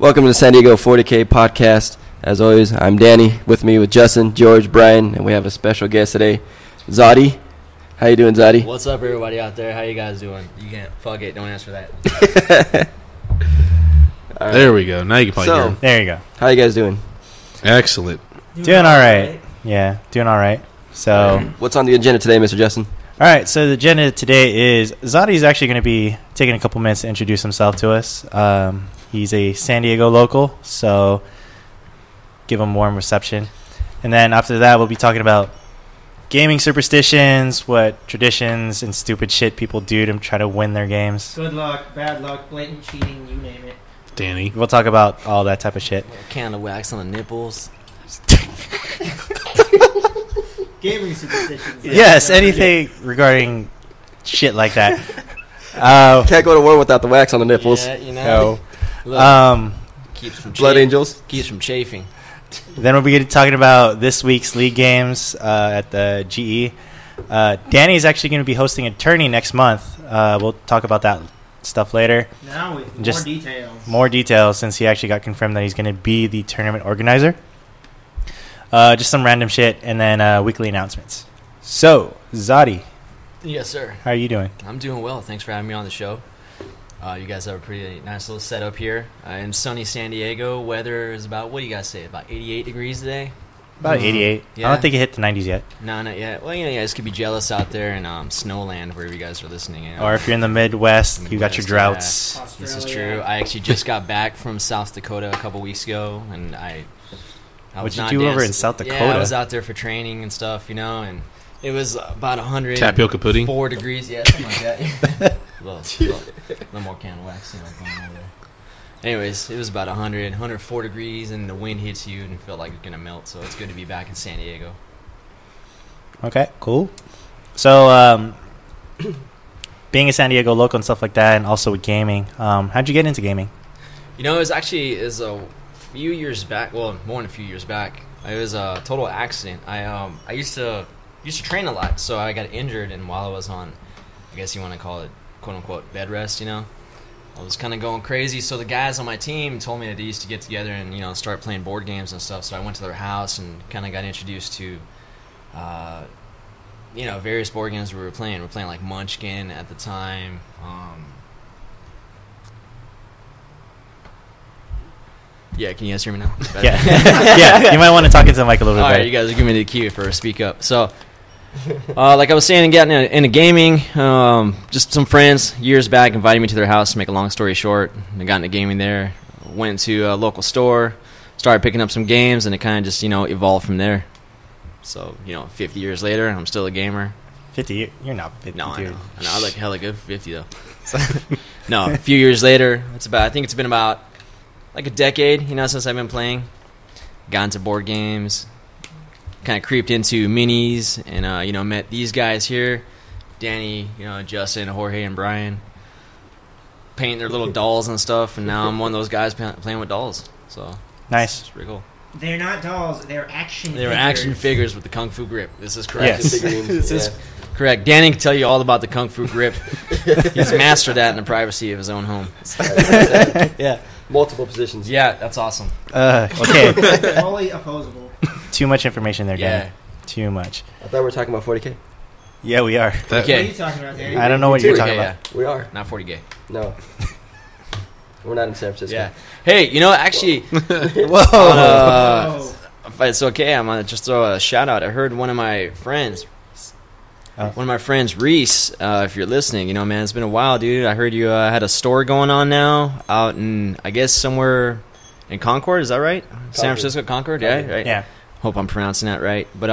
Welcome to the San Diego 40K podcast. As always, I'm Danny. With me with Justin, George, Brian, and we have a special guest today, Zodi. How you doing, Zodi? What's up, everybody out there? How you guys doing? You can't fuck it. Don't answer that. Right. There we go. Now you can probably hear him. There you go. How you guys doing? Excellent. Doing all right. Yeah, doing all right. So, what's on the agenda today, Mr. Justin? All right. So the agenda today is Zodi's actually going to be taking a couple minutes to introduce himself to us. He's a San Diego local, so give him warm reception. And then after that, we'll be talking about gaming superstitions, what traditions and stupid shit people do to try to win their games. Good luck, bad luck, blatant cheating, you name it. Danny. We'll talk about all that type of shit. Can of wax on the nipples. Gaming superstitions. Yes, anything regarding shit like that. Can't go to war without the wax on the nipples. Yeah, you know. No. Look, keeps from Blood angels. Keeps from chafing. Then we'll be talking about this week's league games at the GE. Danny is actually going to be hosting a tourney next month. We'll talk about that stuff later. Now with Just more details. More details since he actually got confirmed that he's going to be the tournament organizer. Just some random shit and then weekly announcements. So, Zodi. Yes, sir. How are you doing? I'm doing well. Thanks for having me on the show. You guys have a pretty nice little setup here. In sunny San Diego, weather is about, what do you guys say, about 88 degrees today? About 88. Yeah. I don't think it hit the 90s yet. No, not yet. Well, you guys could be jealous out there in Snowland, wherever you guys are listening. You know? Or if you're in the Midwest, you got your droughts. Yeah. This is true. I actually just got back from South Dakota a couple weeks ago, and I What'd you do over in South Dakota? Yeah, I was out there for training and stuff, you know, and it was about 100. Tapioca pudding? 4 degrees, yeah, something like that. a little more can of wax, going over there. Anyways, it was about 104 degrees, and the wind hits you and you feel like you're going to melt, so it's good to be back in San Diego. Okay, cool. So, being a San Diego local and stuff like that, and also with gaming, how'd you get into gaming? You know, it was actually a few years back, well, more than a few years back. It was a total accident. I used to train a lot, so I got injured, and while I was on, I guess you want to call it, quote-unquote, bed rest, you know, I was kind of going crazy, so the guys on my team told me that they used to get together and, you know, start playing board games and stuff, so I went to their house and kind of got introduced to, you know, various board games we were playing. We were playing, like, Munchkin at the time. Yeah, can you guys hear me now? Yeah. Yeah, you might want to talk into the mic a little bit All better. right, you guys are giving me the cue for a speak up. So, like I was saying, getting into gaming, just some friends years back invited me to their house. To make a long story short, I got into gaming there. Went to a local store, started picking up some games, and it kind of just, you know, evolved from there. So, you know, 50 years later, I'm still a gamer. 50 years? You're not 50, No, dude. I know. I look hella good for 50, though. No, a few years later, I think it's been about like a decade, you know, since I've been playing. Got into board games, kind of creeped into minis, and, you know, met these guys here, Danny, you know, Justin, Jorge, and Brian, painting their little dolls and stuff, and now I'm one of those guys playing with dolls. So Nice. it's pretty cool. They're not dolls, they're action figures. They were action figures with the Kung Fu grip. This is correct. Yes. This is correct. Danny can tell you all about the Kung Fu grip. He's mastered that in the privacy of his own home. Yeah. Multiple positions. Yeah, that's awesome. Okay. Fully opposable. Too much information there, Danny. Yeah. Too much. I thought we were talking about 40K. Yeah, we are. That, What are Okay. you talking about, Danny? I don't know what you're talking Yeah, about. We are. not 40 gay. No. We're not in San Francisco. Yeah. Hey, you know, actually, Oh. if it's okay, I'm gonna just throw a shout out. I heard one of my friends, Reese. If you're listening, you know, man, it's been a while, dude. I heard you had a store going on now out in, I guess, somewhere in Concord. Is that right? San Francisco, Concord. Yeah, right. Yeah. Hope I'm pronouncing that right. But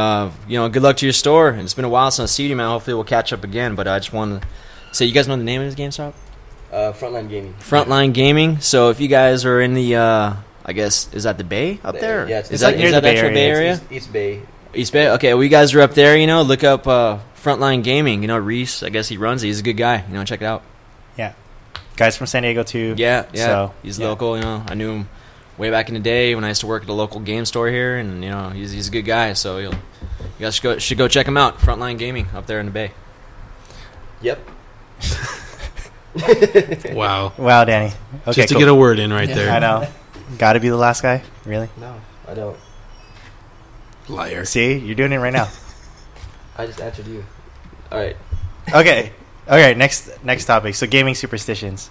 you know, good luck to your store. And it's been a while since I've seen you, man. Hopefully, we'll catch up again. But I just wanted to say, you guys know the name of this GameStop? Frontline Gaming. Frontline Gaming. So if you guys are in the, I guess, is that the Bay up there? Yeah, it's is like that, near is the that Bay actual Area. Bay It's Area? East Bay. East Bay. Okay, well, you guys are up there. You know, look up Frontline Gaming. You know, Reese. I guess he runs it. He's a good guy. You know, check it out. Yeah. Guys from San Diego, too. Yeah. So, He's yeah. local. You know, I knew him way back in the day when I used to work at a local game store here, and you know, he's a good guy. So you guys should go check him out. Frontline Gaming up there in the Bay. Yep. wow. Wow, Danny. Okay, Just to cool. get a word in right there. I know. Got to be the last guy? Really? No, I don't. Liar. See, you're doing it right now. I just answered you. All right. Okay. Okay. Next topic. So gaming superstitions.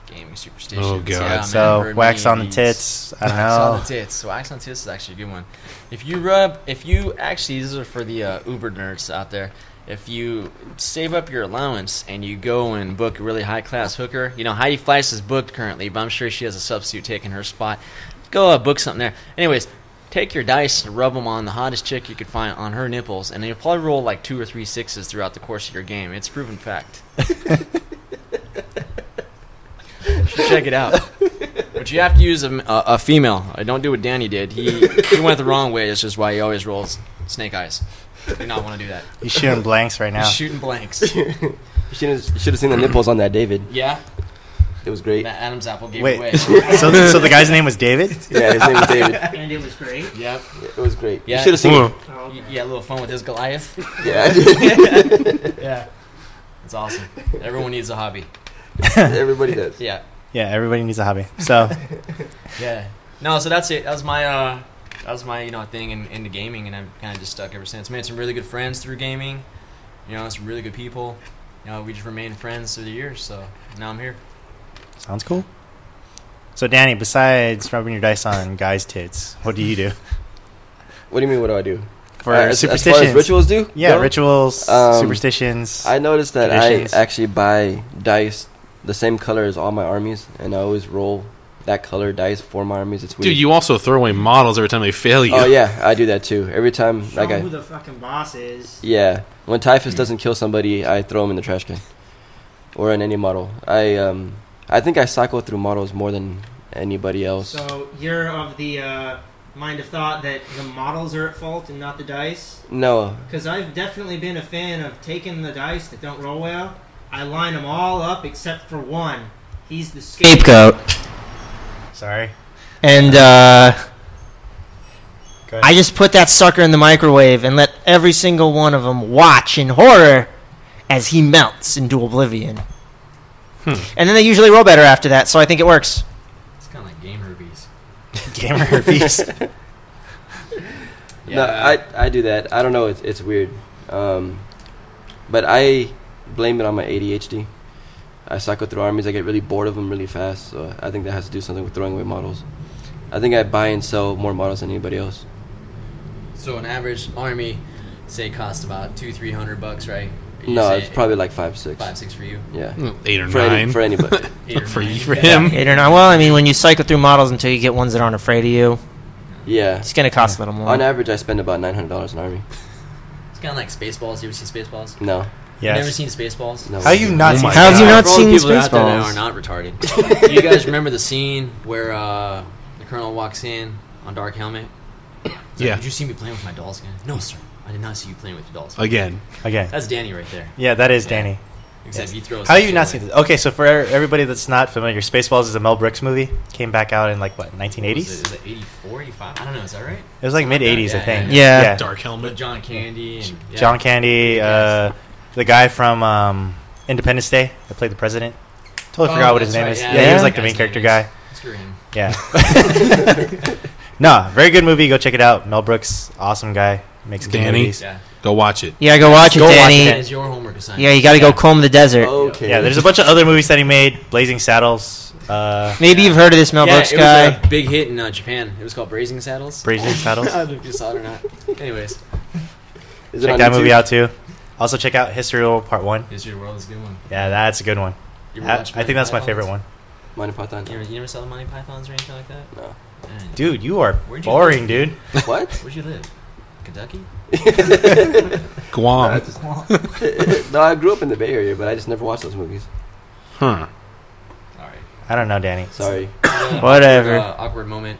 Gaming superstitions. Oh, God. Yeah, man, So heard wax many on of the these. tits. I don't Wax on know. the tits. Wax on tits is actually a good one. If you actually, these are for the Uber nerds out there. If you save up your allowance and you go and book a really high class hooker, Heidi Fleiss is booked currently, but I'm sure she has a substitute taking her spot. Go book something there. Anyways, take your dice and rub them on the hottest chick you could find on her nipples, and you'll probably roll like 2 or 3 6s throughout the course of your game. It's proven fact. You should check it out. But you have to use a female. Don't do what Danny did. He went the wrong way. That's just why he always rolls snake eyes. You do not want to do that. He's shooting blanks right now. He's shooting blanks. You should have seen the nipples on that David. Yeah? It was great. That Adam's apple gave Wait. away. So the guy's name was David? Yeah, his name was David. And it was great. Yep. It was great. Yeah. You should have seen it. Oh, okay. You had a little fun with his Goliath. Yeah, I did. Yeah. That's awesome. Everyone needs a hobby. Everybody does. Yeah. Yeah, everybody needs a hobby. So, Yeah. No, so that's it. That was my thing into gaming, and I've kind of just stuck ever since. Made some really good friends through gaming. Some really good people. We just remained friends through the years. So now I'm here. sounds cool. So, Danny, besides rubbing your dice on guys' tits, what do you do? What do you mean? What do I do? For As superstitions. far as rituals do? Yeah, go? rituals, superstitions. I noticed that traditions. I actually buy dice the same color as all my armies, and I always roll that color dice for my armies. It's weird. Dude, you also throw away models every time they fail you. Oh yeah, I do that too. Every time, Show who the fucking boss is. yeah, when Typhus doesn't kill somebody, I throw him in the trash can, or in any model. I think I cycle through models more than anybody else. So you're of the mind of thought that the models are at fault and not the dice? No, Because I've definitely been a fan of taking the dice that don't roll well. I line them all up except for one. He's the scapegoat. Sorry. And Go ahead. I just put that sucker in the microwave and let every single one of them watch in horror as he melts into oblivion. And then they usually roll better after that, so I think it works. It's kind of like game herpes. Gamer herpes. no, I do that. I don't know. It's weird, but I blame it on my ADHD. I cycle through armies. I get really bored of them really fast, so I think that has to do something with throwing away models. I think I buy and sell more models than anybody else. So an average army, say, costs about $200-300, right? No, it's probably like 5-6. 5-6 for you. Yeah, 8 or for 9. for anybody. 8 or For 9. you, for him. 8 or 9. Well, I mean, when you cycle through models until you get ones that aren't afraid of you, Yeah, it's going to cost a little more. on average, I spend about $900 an army. It's kind of like Spaceballs. You ever seen Spaceballs? No, You've never Yes. seen Spaceballs? no. How you not Oh seen my How have you God. not For all the seen people out there that Spaceballs? are not retarded. You guys remember the scene where the colonel walks in on Dark Helmet? He's like, Yeah. Did you see me playing with my dolls again? No, sir. I did not see you playing with your dolls. Again. Again. That's Danny right there. Yeah, that is Yeah. Danny. Except Yes. you throw. How some you shit not away. seen this? Okay, so for everybody that's not familiar, Spaceballs is a Mel Brooks movie. Came back out in like what, What was 1980s? it? Is it 84, 85? I don't know. Is that right? It was like mid 80s, I Yeah, think. yeah. Dark With helmet. John Candy. And, yeah. John Candy, the guy from Independence Day that played the president. Totally Oh, forgot what his that's name right, is. yeah. Yeah, he was Yeah. like the Guy's main character name is- guy. Screw him. Yeah. No, very good movie. Go check it out. Mel Brooks, awesome guy. Makes good Danny? movies. Yeah. Go watch it. Yeah, go watch it, Go watch Danny. That is your homework assignment. Yeah, you got to go comb the desert. Okay. Yeah, there's a bunch of other movies that he made. Blazing Saddles, Maybe you've heard of this Mel Yeah, Brooks it guy. was a big hit in Japan. It was called Blazing Saddles. Blazing Saddles. I don't know if you saw it or not. Anyways, Is it Check on that YouTube? movie out too. Also check out History World Part 1. History of the World is a good one. Yeah, that's a good one. You ever watch I think that's my Monty favorite Pythons? one. Monty Python. You never saw the Monty Pythons or anything like that? No. Man, Dude, you are Where'd you boring, live? dude. What? Where'd you live? Kentucky? Guam. No, I grew up in the Bay Area, but I just never watched those movies. Huh. All right. I don't know, Danny. Sorry. Whatever. Awkward moment.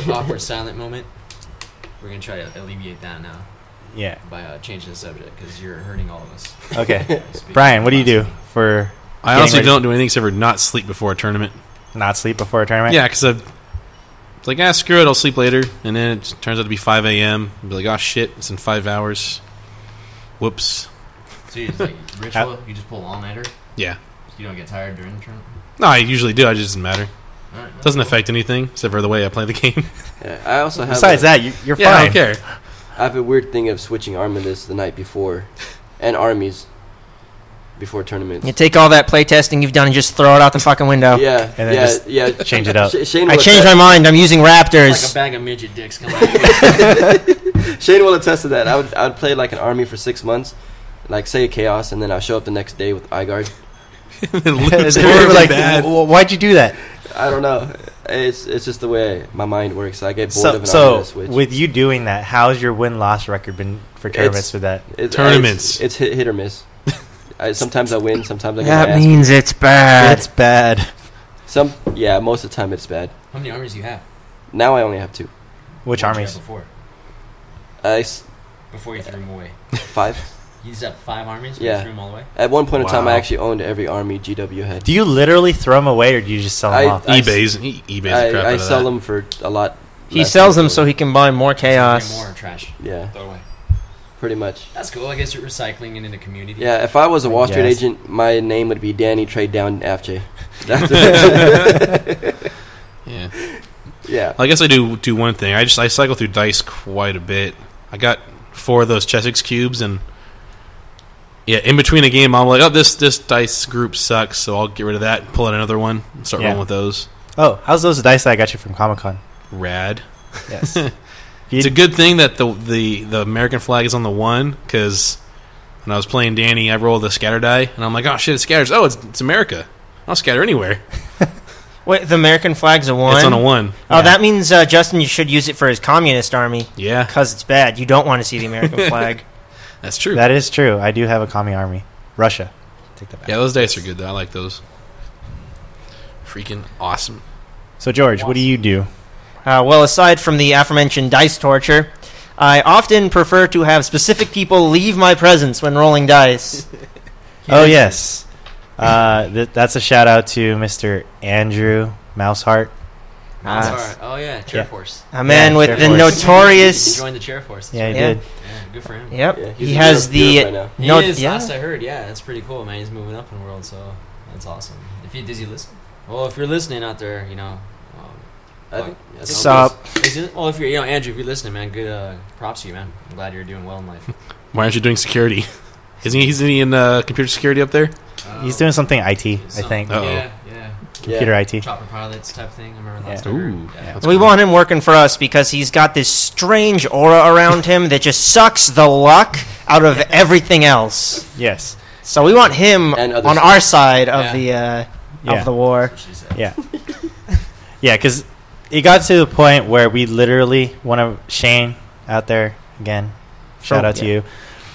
Awkward silent moment. We're going to try to alleviate that now Yeah. by changing the subject because you're hurting all of us. Okay. Brian, what do you do for I Getting honestly ready. don't do anything except for not sleep before a tournament. not sleep before a tournament? Yeah, because it's like, screw it, I'll sleep later. And then it turns out to be 5 a.m. I'll be like, oh, shit, it's in 5 hours. Whoops. So you just like ritual? You just pull all-nighter? Yeah. You don't get tired during the tournament? No, I usually do. It just doesn't matter. Doesn't affect anything except for the way I play the game. Yeah, I also have. Besides that, you're Yeah, I fine. don't care. I have a weird thing of switching armor lists the night before, and armies before tournaments. You take all that playtesting you've done and just throw it out the fucking window. Yeah, And then yeah, just yeah. change it up. Shane I will changed my mind. I'm using Like Raptors. a bag of midget dicks coming out. Shane will attest to that. I would play like an army for 6 months, like say a chaos, and then I'll show up the next day with eye guard. It looks They were horribly like, bad. why'd you do that? I don't know. It's just the way my mind works. I get bored of an army So to switch. with you doing that, how's your win-loss record been for tournaments with that? Tournaments. It's hit or miss. Sometimes I win. Sometimes I get That my ass means it's bad. It's bad. Yeah, most of the time it's bad. How many armies do you have? Now I only have 2. Which What did you armies? have before? S- Before you threw them away. 5. You just have 5 armies? Yeah. You threw them all away? At one point in time, Wow. I actually owned every army GW had. Do you literally throw them away, or do you just sell them off? eBay's the crap out I of sell that. them for a lot. He less sells than them so he can buy more So chaos. more trash. Yeah, Throw it away. pretty much. That's cool. I guess you're recycling it in the community. Yeah, if I was a Wall Street Yes. agent, my name would be Danny Trade Down FJ. That's Yeah. yeah. I guess I do one thing. I cycle through dice quite a bit. I got 4 of those Chessex cubes, and yeah, in between a game, I'm like, oh, this dice group sucks, so I'll get rid of that and pull out another one and start rolling with those. Oh, how's those dice that I got you from Comic-Con? Rad. Yes. It's a good thing that the American flag is on the 1, because when I was playing Danny, I rolled the scatter die, and I'm like, oh shit, it scatters. Oh, it's America. I'll scatter anywhere. Wait, the American flag's a 1? It's on a 1. Oh, Yeah. that means, Justin, you should use it for his communist army. Yeah, Because it's bad. You don't want to see the American flag. that's true. That is true. I do have a commie army. Russia. Take that back. Yeah, those dice are good, though. I like those. Freaking awesome. So, George, what do you do? Well, aside from the aforementioned dice torture, I often prefer to have specific people leave my presence when rolling dice. Oh, yes. That's a shout-out to Mr. Andrew Mouseheart. Alright. Oh, yeah. Chair Yeah. Force. A man Yeah, with Chair the Force. He notorious... joined the Chair Force. Yeah, he Yeah. did. Yeah, good for him. Yep. Yeah, he's he in has Europe the... right now. He no, is, yeah. last I heard. Yeah, that's pretty cool, man. He's moving up in the world, so that's awesome. Does he listen? Well, if you're listening out there, I think. Sup? Well, if you're, Andrew, if you're listening, man, good props to you, man. I'm glad you're doing well in life. Why aren't you doing security? Isn't he in computer security up there? He's doing something IT, I think. Uh-oh. Yeah. Computer IT. Chopper pilots type thing. I remember last Yeah. I heard. Ooh. Yeah. That's We cool. want him working for us because he's got this strange aura around him that just sucks the luck out of everything else. Yes. So we want him And other on stuff. our side of Yeah. the Yeah. of the war. That's what she said. Yeah. Yeah, because it got to the point where we literally, Shane out there, again, shout out to yeah. you,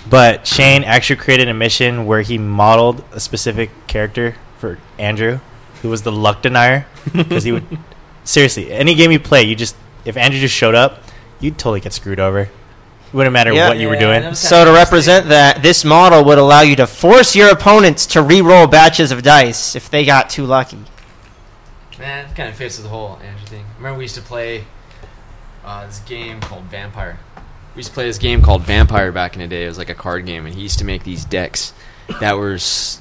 but Shane actually created a mission where he modeled a specific character for Andrew, who was the luck denier, because he would, seriously, any game you play, if Andrew just showed up, you'd totally get screwed over. It wouldn't matter Yeah. what you were Yeah, doing. that was So to kinda represent that, this model would allow you to force your opponents to re-roll batches of dice if they got too lucky. Man, it kind of fits with the whole Andrew thing. Remember we used to play this game called Vampire. We used to play this game called Vampire back in the day. It was like a card game, and he used to make these decks that were...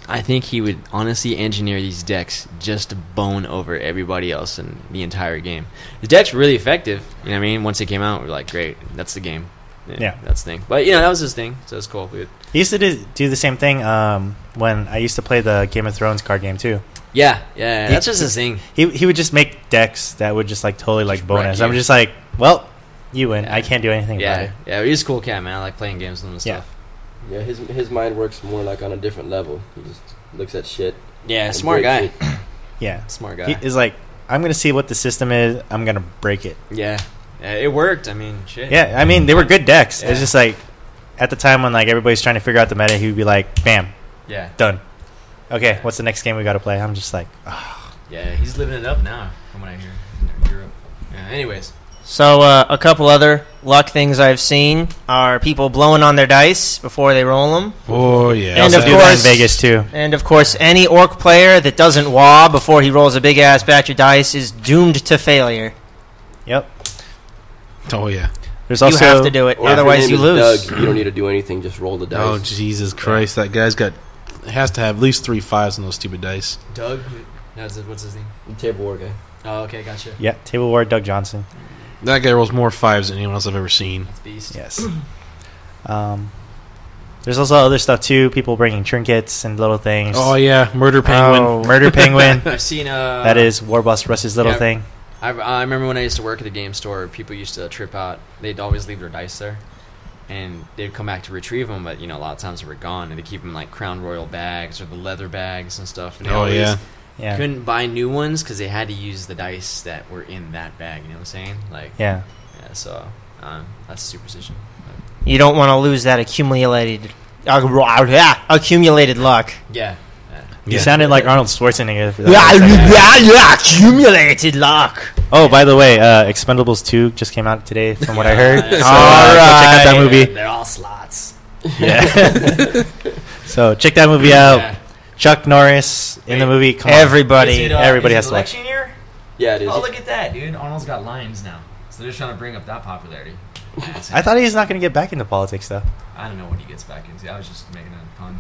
I think he would honestly engineer these decks just to bone over everybody else in the entire game. The decks were really effective. You know what I mean? Once it came out, we were like, great, that's the game. Yeah. That's the thing. But, that was his thing, so it's cool. He used to do the same thing when I used to play the Game of Thrones card game, too. Yeah, that's just his thing. He would just make decks that would just totally Just bonus. wreck I'm you. just like, well, you win. Yeah. I can't do anything about it. Yeah, he's a cool cat, man. I like playing games with him and Yeah. stuff. Yeah, his mind works more like on a different level. He just looks at shit. Yeah, and smart guy. breaks it. Yeah. Smart guy. He is like, I'm gonna see what the system is. I'm gonna break it. Yeah, it worked. I mean, shit. Yeah, I mean they were good decks. Yeah. It's just like at the time when everybody's trying to figure out the meta, he would be like, bam, Yeah, done. Okay, what's the next game we got to play? I'm just like, yeah. He's living it up now, from what I hear. In Europe. Yeah. Anyways, So a couple other luck things I've seen are people blowing on their dice before they roll them. Oh, yeah. I And also of do that in course- Vegas too. And of course, any orc player that doesn't wah before he rolls a big ass batch of dice is doomed to failure. Yep. Oh, yeah. There's You also have to do it, Or if your otherwise name you is lose. Doug, you don't need to do anything. Just roll the dice. Oh, Jesus Christ. That guy's has to have at least 3 5s on those stupid dice. Doug. What's his name? The table war guy. Oh, okay, gotcha. Yeah, tableware Doug Johnson. That guy rolls more fives than anyone else I've ever seen. That's beast. Yes. There's also other stuff too. People bringing trinkets and little things. Oh yeah, Murder Penguin. Oh, Murder Penguin. I've seen That is Warboss Russ's little Yeah. thing. I remember when I used to work at the game store, people used to trip out. They'd always leave their dice there, and they'd come back to retrieve them. But a lot of times they were gone, and they keep them in, like Crown Royal bags or the leather bags and stuff. And they Oh always Yeah. couldn't buy new ones because they had to use the dice that were in that bag. You know what I'm saying? Like Yeah. So that's a superstition. You don't want to lose that accumulated luck. Yeah. You sounded like Arnold Schwarzenegger. For Accumulated luck. Oh, by the way, Expendables 2 just came out today, from what I heard. Yeah. So, All go check out that right. movie. They're all slots. Yeah. So check that movie out. Yeah. Chuck Norris in the movie. Come on. Everybody. Everybody is has it to watch. election year? Yeah, it is. Oh, look at that, dude. Arnold's got lines now. So they're just trying to bring up that popularity. I thought he's not going to get back into politics, though. I don't know what he gets back into. I was just making a pun.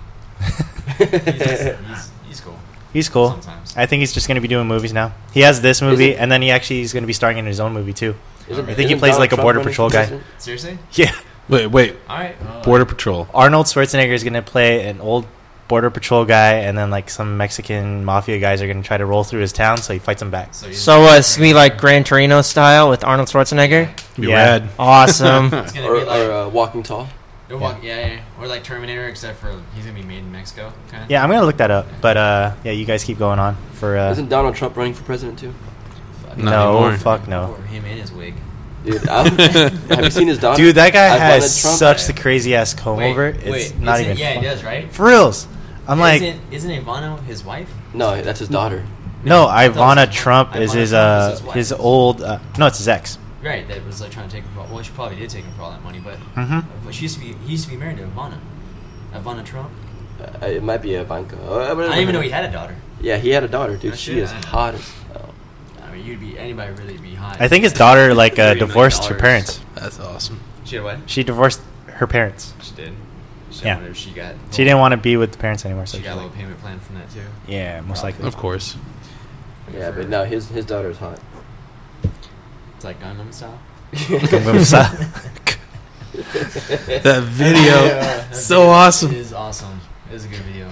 He's cool. He's cool. Sometimes. I think he's just going to be doing movies now. He has this movie, and then he's going to be starring in his own movie, too. I think he plays like a Border Patrol guy. Seriously? Yeah. Wait. All right. Border Patrol. Arnold Schwarzenegger is going to play an old Border Patrol guy, and then like some Mexican mafia guys are going to try to roll through his town, so he fights them back. So it's going to be like Gran Torino style with Arnold Schwarzenegger? Be Yeah. rad. Awesome. It's going to be like... Or Walking Tall. Yeah. Or like Terminator, except for he's going to be made in Mexico. Kind of. Yeah, I'm going to look that up. But yeah, you guys keep going on for... Isn't Donald Trump running for president too? Not no, anymore. fuck no. Or him in his wig. Dude, have you seen his daughter? Dude, that guy Ivana has Trump? such the crazy ass comb over. It's not even Yeah, fun. he does, right? For reals. I'm like... Isn't Ivana his wife? No, that's his daughter. No, I thought it Ivana was- Trump is Ivana his Trump is his wife. his old... no, it's his ex. Right, that was like trying to take him for... Well, she probably did take him for all that money, but... Mm-hmm. He used to be married to Ivana. Ivana Trump? It might be Ivanka. I didn't even know he had a daughter. Yeah, he had a daughter, dude. Oh, She shit, is I know. hot as hell. I mean, anybody really be hot. I think his daughter like $30 million. divorced her parents. That's awesome. She had what? She divorced her parents. She did. Yeah. Whatever she got. She didn't want to be with the parents anymore. So She got a she's little like, payment plan from that too. yeah, most likely. Of course. Yeah, but no, his daughter's hot. It's like Gangnam Style. That video, so awesome. It is awesome. It is a good video.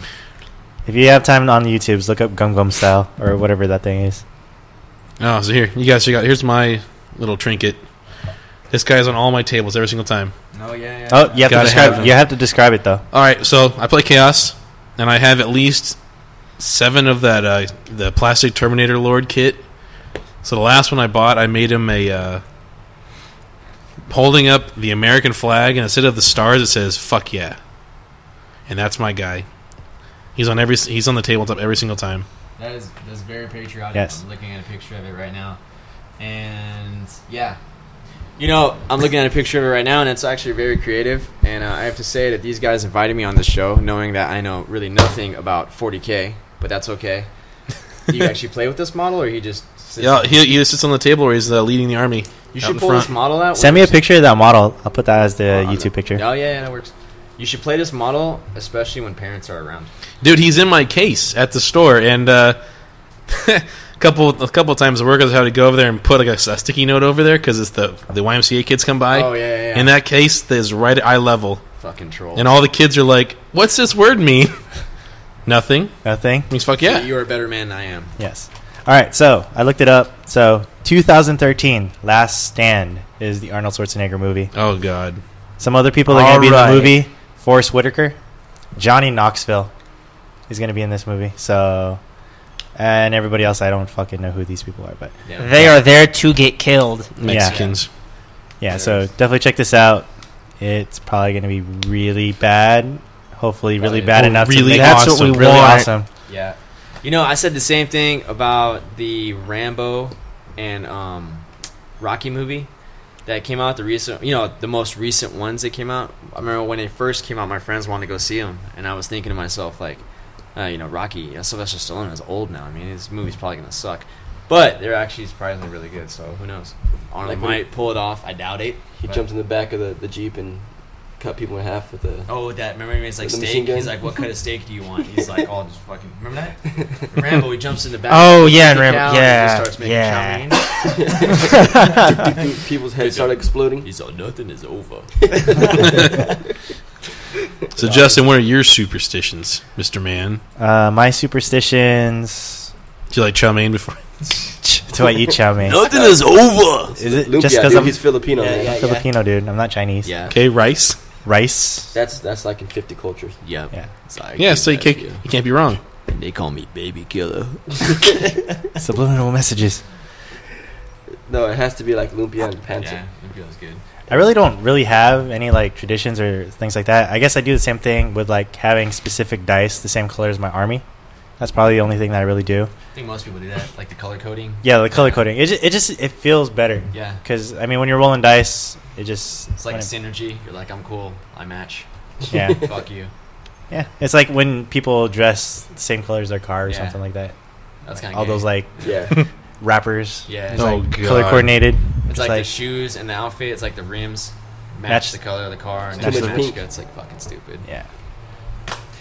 If you have time on the YouTubes, look up Gangnam Style or whatever that thing is. Oh, so here, you guys check out. Here's my little trinket. This guy's on all my tables every single time. Oh yeah. Oh, you have to Gotta describe. have it. You have to describe it though. All right, so I play Chaos, and I have at least 7 of that the plastic Terminator Lord kit. So the last one I bought, I made him a holding up the American flag, and instead of the stars, it says "fuck yeah," and that's my guy. He's on the tabletop every single time. That's very patriotic. Yes. I'm looking at a picture of it right now, and yeah. I'm looking at a picture of it right now, and it's actually very creative. And I have to say that these guys invited me on the show, knowing that I know really nothing about 40K, but that's okay. Do you actually play with this model, or he just sits? Yeah, he just sits on the table where he's leading the army. You out should in pull front. this model out. Send me a picture of that model. I'll put that as the YouTube picture. Oh yeah, that works. You should play this model, especially when parents are around. Dude, he's in my case at the store, and a couple of times the workers had to go over there and put like a sticky note over there because it's the YMCA kids come by. Oh yeah. In that case, is right at eye level, Fucking troll. and all the kids are like, "What's this word mean?" Nothing. Nothing. Means fuck So yeah. you're a better man than I am. Yes. All right. So I looked it up. So 2013, Last Stand is the Arnold Schwarzenegger movie. Oh god. Some other people that are going to be in the Alright. movie: Forrest Whitaker, Johnny Knoxville is going to be in this movie. So, and everybody else, I don't fucking know who these people are, but Yeah. They are there to get killed. Mexicans. yeah. So definitely check this out. It's probably going to be really bad. Hopefully, really Probably. bad Oh, enough to really make That's it what we really want. awesome. Yeah. I said the same thing about the Rambo and Rocky movie that came out, the most recent ones that came out. I remember when they first came out, my friends wanted to go see them, and I was thinking to myself, like, Rocky, Sylvester Stallone is old now. I mean, his movie's probably going to suck. But they're actually surprisingly really good, so who knows? Arnold Like when might pull it off. I doubt it. He but- jumps in the back of the Jeep and cut people in half with a. Oh, that. Remember when it's like With the steak? machine gun? He's like, what kind of steak do you want? He's like, oh, just fucking. Remember that? Rambo, he jumps in the back. Oh, puts yeah, the and cow, Rambo- yeah, and he starts making chow mein. People's heads start exploding. He's like, nothing is over. So, Justin, what are your superstitions, Mr. Man? My superstitions. Do you like chow mein before? Do I eat chow mein? Nothing is over. Is it Lumpia, just because dude, I'm he's Filipino. Yeah, man. yeah. Filipino, dude? I'm not Chinese. Yeah. Okay, rice. Rice. That's like in 50 cultures. Yep. Yeah. Yeah, so you can't be wrong. And they call me baby killer. Subliminal messages. No, it has to be like lumpia and pancit. Yeah, that feels good. I really don't really have any like traditions or things like that. I guess I do the same thing with like having specific dice the same color as my army. That's probably the only thing that I really do. I think most people do that, like the color coding. Yeah, the color coding. It just it feels better. Yeah. Because I mean, when you're rolling dice, it just It's like when synergy. You're like, I'm cool. I match. yeah, Fuck you. yeah. It's like when people dress the same color as their car or Yeah. something like that. That's kind of All those like Yeah. rappers. Yeah. It's Oh, like God. color coordinated. It's like the shoes and the outfit. It's like the rims match Match- the color of the car, and Too it's much match pink. good. It's like fucking stupid. Yeah.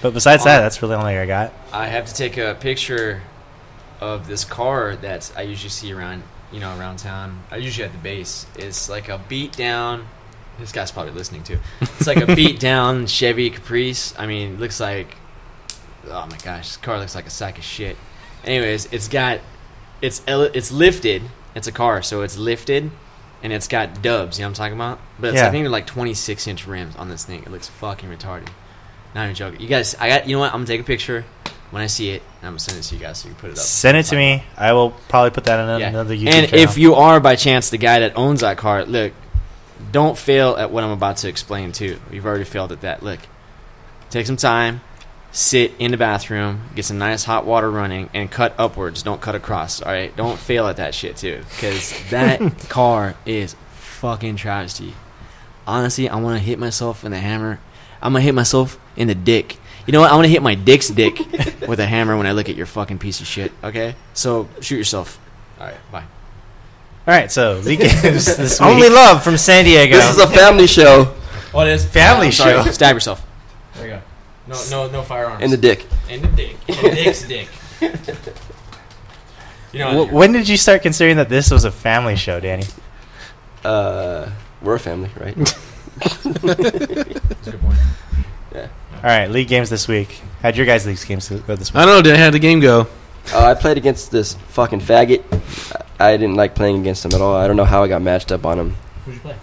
But besides that, that's really all I got. I have to take a picture of this car that I usually see around, around town. I usually at the base. It's like a beat down. This guy's probably listening too. It's like a beat down Chevy Caprice. I mean, it looks like, oh my gosh, this car looks like a sack of shit. Anyways, it's lifted. It's a car, so it's lifted, and it's got dubs. You know what I'm talking about? But it's, Yeah. I think they're like 26-inch rims on this thing. It looks fucking retarded. Not even joking. You guys, you know what? I'm gonna take a picture when I see it, and I'm gonna send it to you guys so you can put it up. Send it to me. I will probably put that in Yeah. another YouTube And channel. if you are by chance the guy that owns that car, look, don't fail at what I'm about to explain too. You've already failed at that. Look, take some time, sit in the bathroom, get some nice hot water running, and cut upwards. Don't cut across. All right, don't fail at that shit too, because that car is fucking travesty. Honestly, I want to hit myself in the hammer. I'm gonna hit myself in the dick. You know what? I'm gonna hit my dick's dick with a hammer when I look at your fucking piece of shit. Okay, so shoot yourself. All right, bye. All right, so league games this week. Only love from San Diego. This is a family show. Oh, it is Family I'm sorry. show. Stab yourself. There you go. No firearms. In the dick. In the dick. In the dick's dick. You know. When did you start considering that this was a family show, Danny? We're a family, right? That's a good point. All right, league games this week. How'd your guys' league games go this I week? don't know. How did the game go? I played against this fucking faggot. I didn't like playing against him at all. I don't know how I got matched up on him. Who'd you play?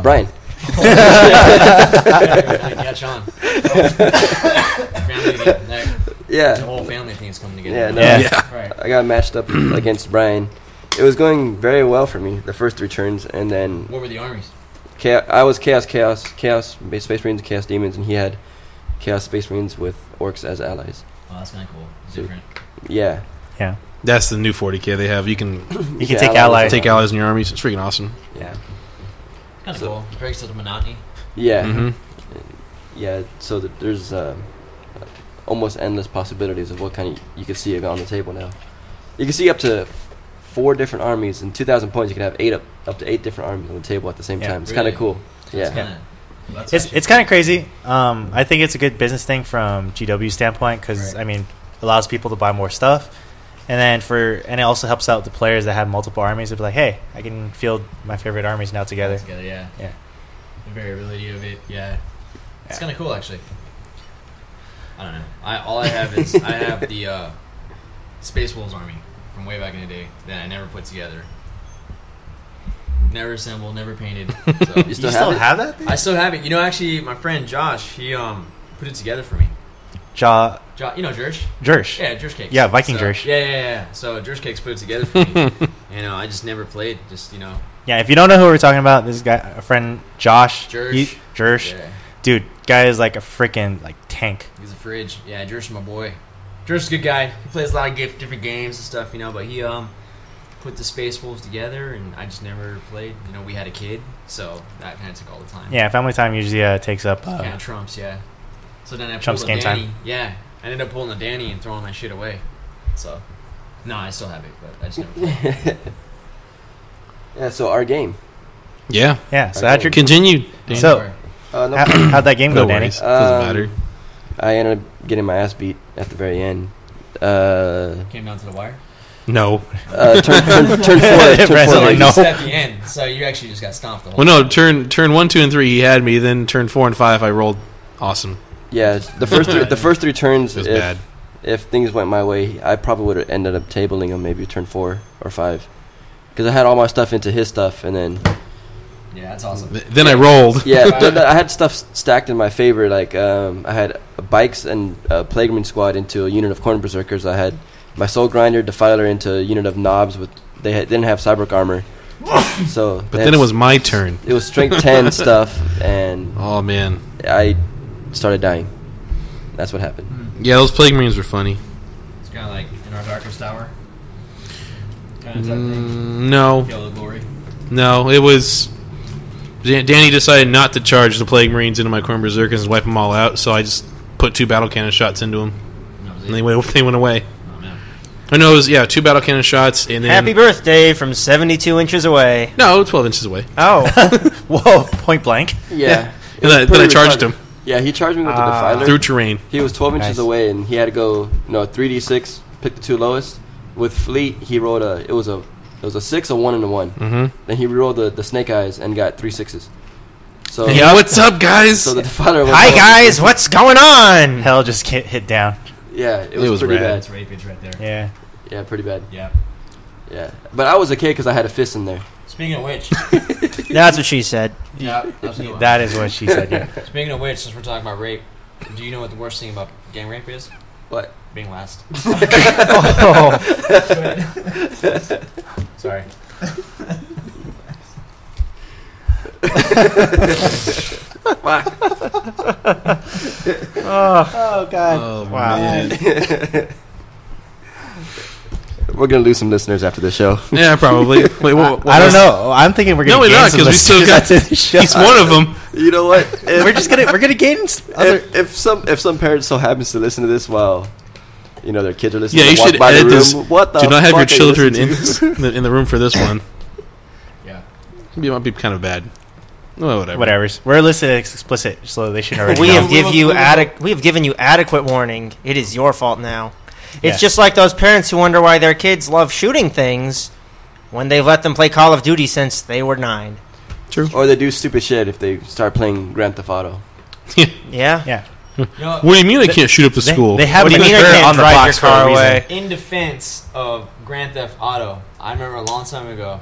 Brian. Catch on. Family game. The Yeah. whole family thing's coming together. Yeah, no. Yeah. Right. I got matched up against Brian. It was going very well for me the first 3 turns, and then What were the armies? I was Chaos, Space Marines, and Chaos Demons, and he had Chaos Space Marines with Orcs as allies. Oh, that's kind of cool. It's So- different. Yeah. Yeah. That's the new 40k they have. You can You can take allies. take allies in your armies. It's freaking awesome. Yeah. Kind of So- cool. It breaks up the monotony. Yeah. Mm-hmm. Yeah. So there's almost endless possibilities of what kind of you could see on the table now. You can see up to 4 different armies. In 2,000 points, you can have up to 8 different armies on the table at the same Yeah. time. It's kind of Really? cool. Yeah. That's kinda, that's It's actually- kind of crazy. I think it's a good business thing from GW standpoint because Right. I mean, it allows people to buy more stuff, and it also helps out the players that have multiple armies. They'll be like, hey, I can field my favorite armies now together. yeah. Yeah. The variability of it, yeah. It's Yeah. kind of cool, actually. I don't know. All I have is I have the Space Wolves army from way back in the day that I never put together. Never assembled, never painted. So. You You still still have it? have that? I still have it. You know, actually, my friend Josh, he put it together for me. You know Jersh? Jersh. Yeah, Jersh Cakes. Yeah, Viking so, Jersh. Yeah. So Jersh Cakes put it together for me. I just never played. Just, Yeah, if you don't know who we're talking about, this guy, a friend, Josh. Jersh. Jersh. Yeah. Dude, guy is like a freaking tank. He's a fridge. Yeah, Jersh is my boy. Jersh is a good guy. He plays a lot of different games and stuff, but he put the Space Wolves together, and I just never played. We had a kid, so that kind of took all the time. Yeah, family time usually takes up. Kind of trumps, yeah. So then I Trumps pulled a game Danny. time. Yeah, I ended up pulling a Danny and throwing my shit away. So, no, I still have it, but I just never played. Yeah. So our game. Yeah. Yeah, so Okay. how'd your Continue. I'm So- sorry. No, How'd that game go, No Danny? worries. Doesn't matter. I ended up getting my ass beat at the very end. Came down to the wire. No. Turn four. Brad's like, no. You said at the end, so you actually just got stomped the whole Well, no. Turn 1, 2, and 3. He had me. Then turn 4 and 5. I rolled awesome. Yeah, the first three turns. It was bad. If things went my way, I probably would have ended up tabling him maybe turn 4 or 5, because I had all my stuff into his stuff, and then Yeah, that's awesome. Then I rolled. yeah, I had stuff stacked in my favor. Like I had bikes and Plague Squad into a unit of Corn Berserkers. I had my Soul Grinder Defiler into a unit of Knobs with didn't have Cyborg armor. So, But then it was my turn. It was strength 10 stuff, and Oh man. I started dying. That's what happened. Yeah, those Plague Marines were funny. It's kind of like in our Darkest Tower. Kind of type thing. No, Kill the glory. no, it was. Danny decided not to charge the Plague Marines into my Corn Berserkers and wipe them all out, so I just put 2 battle cannon shots into them, That was and it. they went away. Oh, man. I know it was 2 battle cannon shots, and then Happy birthday from 72 inches away. no, 12 inches away. Oh. Whoa, point blank. Yeah. It And was then I pretty charged retarded. him Yeah, he charged me with the Defiler. through terrain. He was 12 inches Nice. away, and he had to go 3d6, pick the 2 lowest. With Fleet, he rolled it was a 6, a 1, and a 1. Mm-hmm. Then he rolled the Snake Eyes and got 3 6s. So Yeah, what's up, guys? So the Defiler was Hi, guys. What's going on? Hell just hit down. Yeah, it was pretty rad. bad. That's rapage right there. Yeah. Yeah, pretty bad. Yeah. Yeah, but I was okay because I had a fist in there. Speaking of which, That's what she said. yeah, absolutely. That is what she said, yeah. Speaking of which, since we're talking about rape, do you know what the worst thing about gang rape is? What? Being last. Oh. Sorry. Oh, God. Oh Wow. man. We're gonna lose some listeners after the show. Yeah, probably. Wait, what I don't know. I'm thinking we're No, going to we're gain not, some 'cause we still listeners got- after the show. He's one of them. You know what? If, We're gonna gain other. if some parent so happens to listen to this while their kids are listening, Yeah, you to walk should by the edit room, this. What the Do not have your fuck are you children in, listening to? in the room for this one. Yeah. It might be kind of bad. Well, whatever. Whatever's. We're listed as explicit, so they should already We know. have we have given you adequate warning. It is your fault now. It's Yeah. just like those parents who wonder why their kids love shooting things when they've let them play Call of Duty since they were 9. True. Or they do stupid shit if they start playing Grand Theft Auto. Yeah. Yeah. You know, What do you mean I can't shoot up the school? They have What do you an mean I expert can't on the drive box your for a car reason. away? in defense of Grand Theft Auto, I remember a long time ago,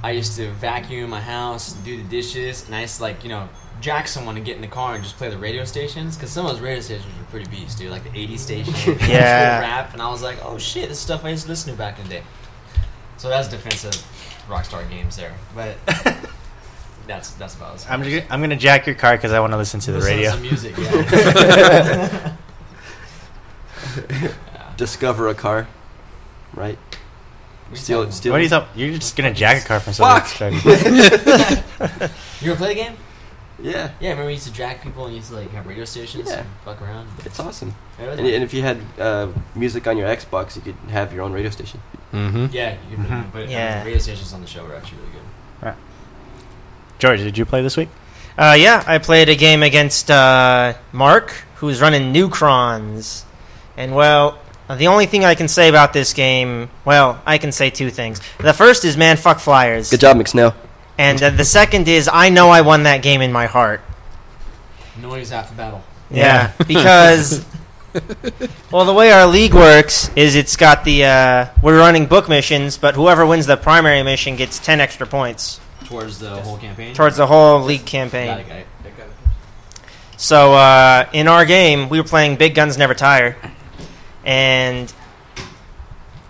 I used to vacuum my house, do the dishes, and I used to jack someone and get in the car and just play the radio stations, because some of those radio stations were pretty beast, dude, like the 80s station, Yeah. school rap, and I was like, oh shit, this stuff I used to listen to back in the day. So that's defensive Rockstar Games there, but that's about as I'm gonna jack your car because I want to listen to the Listen radio. some music, yeah. Discover a car, right? Steal. What are you talking? You're just gonna jack a car from Fuck! someone. You ever play the game? Yeah, Yeah, remember we used to jack people and you used to have radio stations Yeah. and fuck around? it's awesome. Yeah, it was And nice. if you had music on your Xbox, you could have your own radio station. Mm-hmm. Yeah, you could, but Yeah. the radio stations on the show were actually really good. George, did you play this week? Yeah, I played a game against Mark, who's running Nucrons. And, well, the only thing I can say about this game, well, I can say 2 things. The first is, man, fuck Flyers. Good job, McSnail. And the second is, I know I won that game in my heart. Noise after battle. Yeah, because, well, the way our league works is it's got the, we're running book missions, but whoever wins the primary mission gets 10 extra points Towards the whole campaign? towards the whole league campaign. Got it. So, in our game, we were playing Big Guns Never Tire, and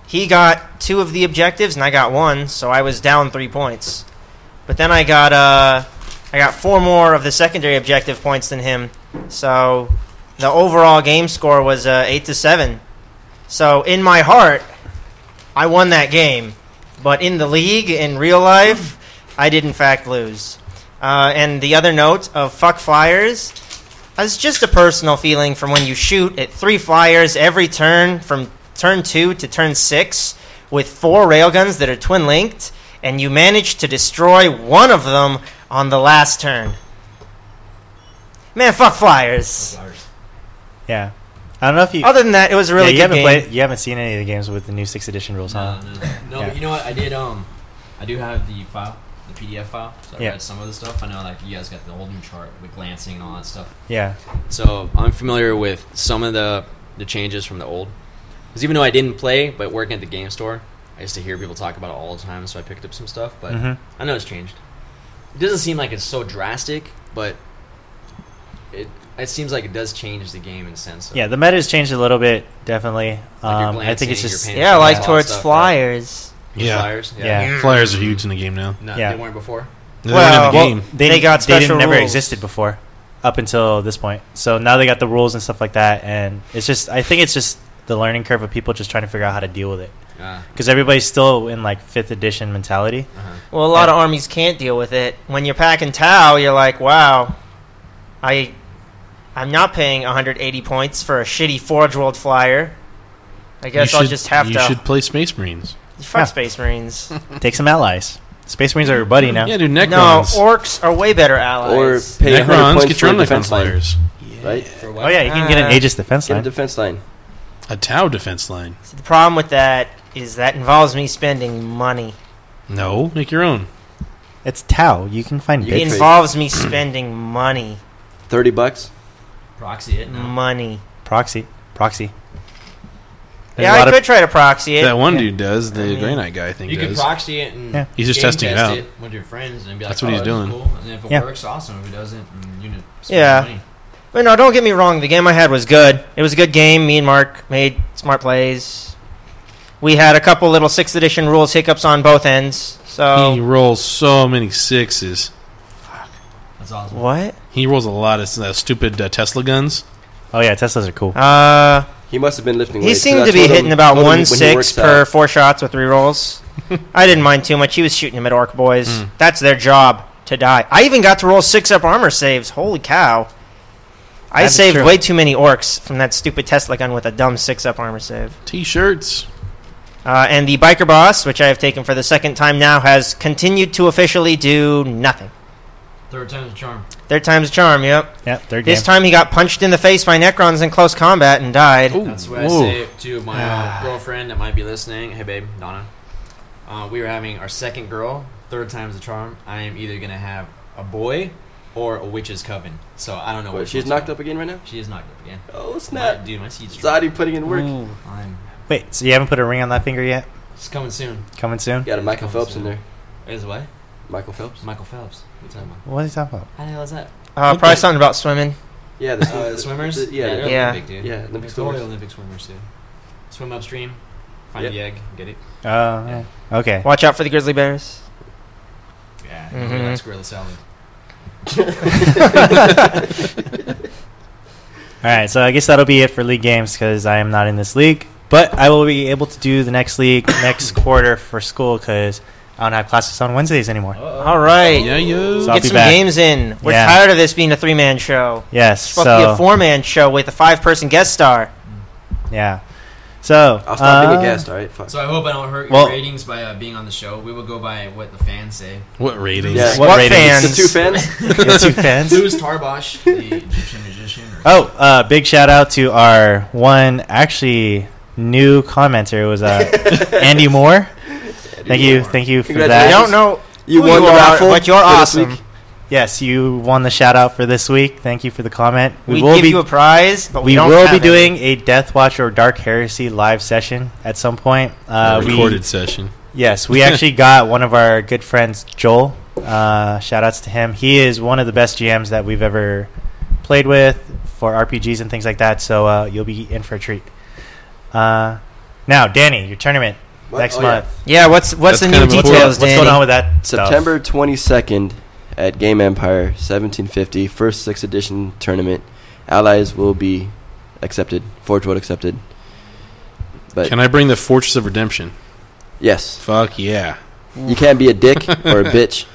he got 2 of the objectives, and I got 1, so I was down 3 points. But then I got 4 more of the secondary objective points than him, so the overall game score was 8-7. So, in my heart, I won that game, but in the league, in real life, I did in fact lose. And the other note of fuck Flyers, it's just a personal feeling from when you shoot at 3 flyers every turn from turn 2 to turn 6 with 4 railguns that are twin-linked, and you manage to destroy one of them on the last turn. Man, fuck Flyers. Yeah. I don't know if you. Other than that, it was a really you good haven't game. You haven't seen any of the games with the new 6th edition rules, huh? No, Yeah. but you know what? I did. I do have the file, the PDF file. So I Yeah. read some of the stuff. I know, like you guys got the whole new chart with glancing and all that stuff. Yeah. So I'm familiar with some of the changes from the old. Because even though I didn't play, but working at the game store, I used to hear people talk about it all the time. So I picked up some stuff, but I know it's changed. It doesn't seem like it's so drastic, but it seems like it does change the game in a sense. Yeah, the meta has changed a little bit, definitely. Like I think it's glancing, just you're Yeah, like all that towards stuff, Flyers. Yeah. Flyers. Yeah. Flyers are huge in the game now. No, Yeah. they weren't before. They Well, weren't in the game. They got special never rules. existed before, up until this point. So now they got the rules and stuff like that, and it's just I think it's just the learning curve of people just trying to figure out how to deal with it, because everybody's still in like 5th edition mentality. Well, a lot of armies can't deal with it. When you're packing Tau, you're like, wow, I'm not paying 180 points for a shitty Forge World Flyer. I guess I'll just have You to. should play Space Marines. Fuck Space Marines. Take some allies. Space Marines are your buddy now. Yeah, dude, No, Necrons. Orcs are way better Or allies. pay 100 Necrons, points get for your a own Necron defense line, Flyers. right? For what? Oh yeah, you can get an Aegis defense Get a line. defense line. A Tau defense line. See, the problem with that is that involves me spending money. No, make your own. It's Tau. You can find You It can bits. involves me spending money. $30. Proxy it. No. Money. Proxy. There's Yeah, a I lot of- could try to proxy it. That one Yeah. dude does. The I mean, Grey Knight guy, I think, You can does. proxy it and Yeah. He's just game testing it test out. with your friends and be like, That's what he's this is doing. Cool. And if it Yeah. works, awesome. If it doesn't, you need to spend Yeah. money. But no, don't get me wrong. The game I had was good. It was a good game. Me and Mark made smart plays. We had a couple little 6th edition rules hiccups on both ends. He So rolls so many 6s. That's awesome. what? He rolls a lot of stupid Tesla guns. Oh yeah, Teslas are cool. He must have been lifting He weights. seemed 'cause I to be told him- hitting about told him when he 1-6 works per out. 4 shots with 3 rolls. I didn't mind too much. He was shooting him at Orc boys. That's their job, to die. I even got to roll 6-up armor saves. Holy cow. I That's saved true. way too many Orcs from that stupid Tesla gun with a dumb 6-up armor save. T-shirts. And the Biker Boss, which I have taken for the 2nd time now, has continued to officially do nothing. Third time's a charm. 3rd time's a charm, yep. Yeah, third game. This time he got punched in the face by Necrons in close combat and died. Ooh. That's what I Whoa. say to my girlfriend that might be listening. Hey, babe, Donna. We were having our 2nd girl. 3rd time's a charm. I am either going to have a boy or a witch's coven. So I don't know Wait, which she's one's knocked going. up again right now? She is knocked up again. Oh, snap. Dude, my seed's Zodi putting in work. Ooh. I'm Wait, so you haven't put a ring on that finger yet? It's coming soon. Coming soon? Got a Michael Phelps in there. Is what? Michael Phelps? Michael Phelps. What are you talking about? What are you talking about? How the hell is that? Probably something about swimming. Yeah, The swimmers? Yeah, they're Yeah. Olympic, dude. Yeah, Olympic They're totally swimmers. Olympic swimmers, too. Swim upstream, find Yep. the egg, get it. Yeah. Okay. Watch out for the grizzly bears. Yeah, Mhm. nobody likes gorilla salad. All right, so I guess that'll be it for league games because I am not in this league. But I will be able to do the next league next quarter for school because I don't have classes on Wednesdays anymore. All right. Yeah, yo. So I'll Get be some back. games in. We're Yeah. tired of this being a 3-man show. Yes, It's supposed to be a so 4-man show with a 5-person guest star. yeah. So I'll stop being a guest, alright? Fuck. So I hope I don't hurt Well- your ratings by being on the show. We will go by what the fans say. What ratings? Yeah. What ratings? fans? The 2 fans? the 2 fans. Louis Tarbosh, the Egyptian magician. Or Oh, big shout out to our one actually new commenter. It was Andy Moore. Thank you for I Congratulations. don't know You who won you the are, raffle but you're for this awesome. week? Yes, you won the shout out for this week. Thank you for the comment. We will give be you a prize, but we we don't will have be any. doing a Death Watch or Dark Heresy live session at some point. Recorded session. Yes, we actually got one of our good friends, Joel. Shout outs to him. He is one of the best GMs that we've ever played with for RPGs and things like that. So you'll be in for a treat. Now, Danny, your tournament What? next Oh, month. Yeah, what's That's the kind new of important. details, What's Danny? going on with that? stuff? September 22nd at Game Empire, 1750, first 6th edition tournament. Allies will be accepted. Forge World accepted. But Can I bring the Fortress of Redemption? yes, Fuck yeah. you can't be a dick or a bitch.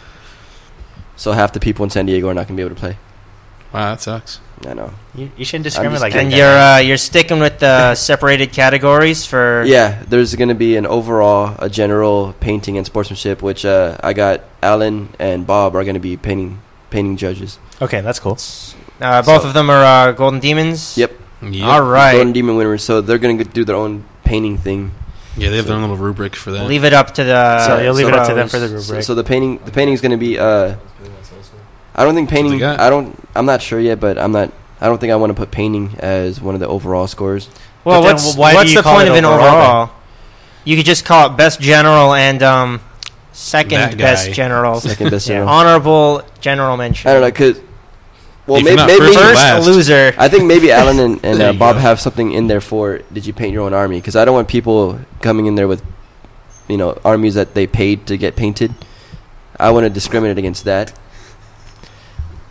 So half the people in San Diego are not going to be able to play. Wow, that sucks. I know. You shouldn't discriminate just like kidding. that. And you're sticking with the separated categories for Yeah, there's going to be an overall, a general painting and sportsmanship, which I got Alan and Bob are going to be painting judges. Okay, that's cool. Both of them are Golden Demons? Yep. All right. Golden Demon winners, so they're going to do their own painting thing. Yeah, they have their own little rubric for that. Leave it up to the. So you'll leave it up to them for the rubric. So the painting is going to be. I don't think painting. I'm not sure yet, but I don't think I want to put painting as one of the overall scores. Well, what's the point of an overall? You could just call it best general and second best general. Second best general. Honorable general mention. I don't know, because... Well, maybe first loser. I think maybe Alan and Bob have something in there for did you paint your own army? Because I don't want people coming in there with, armies that they paid to get painted. I want to discriminate against that.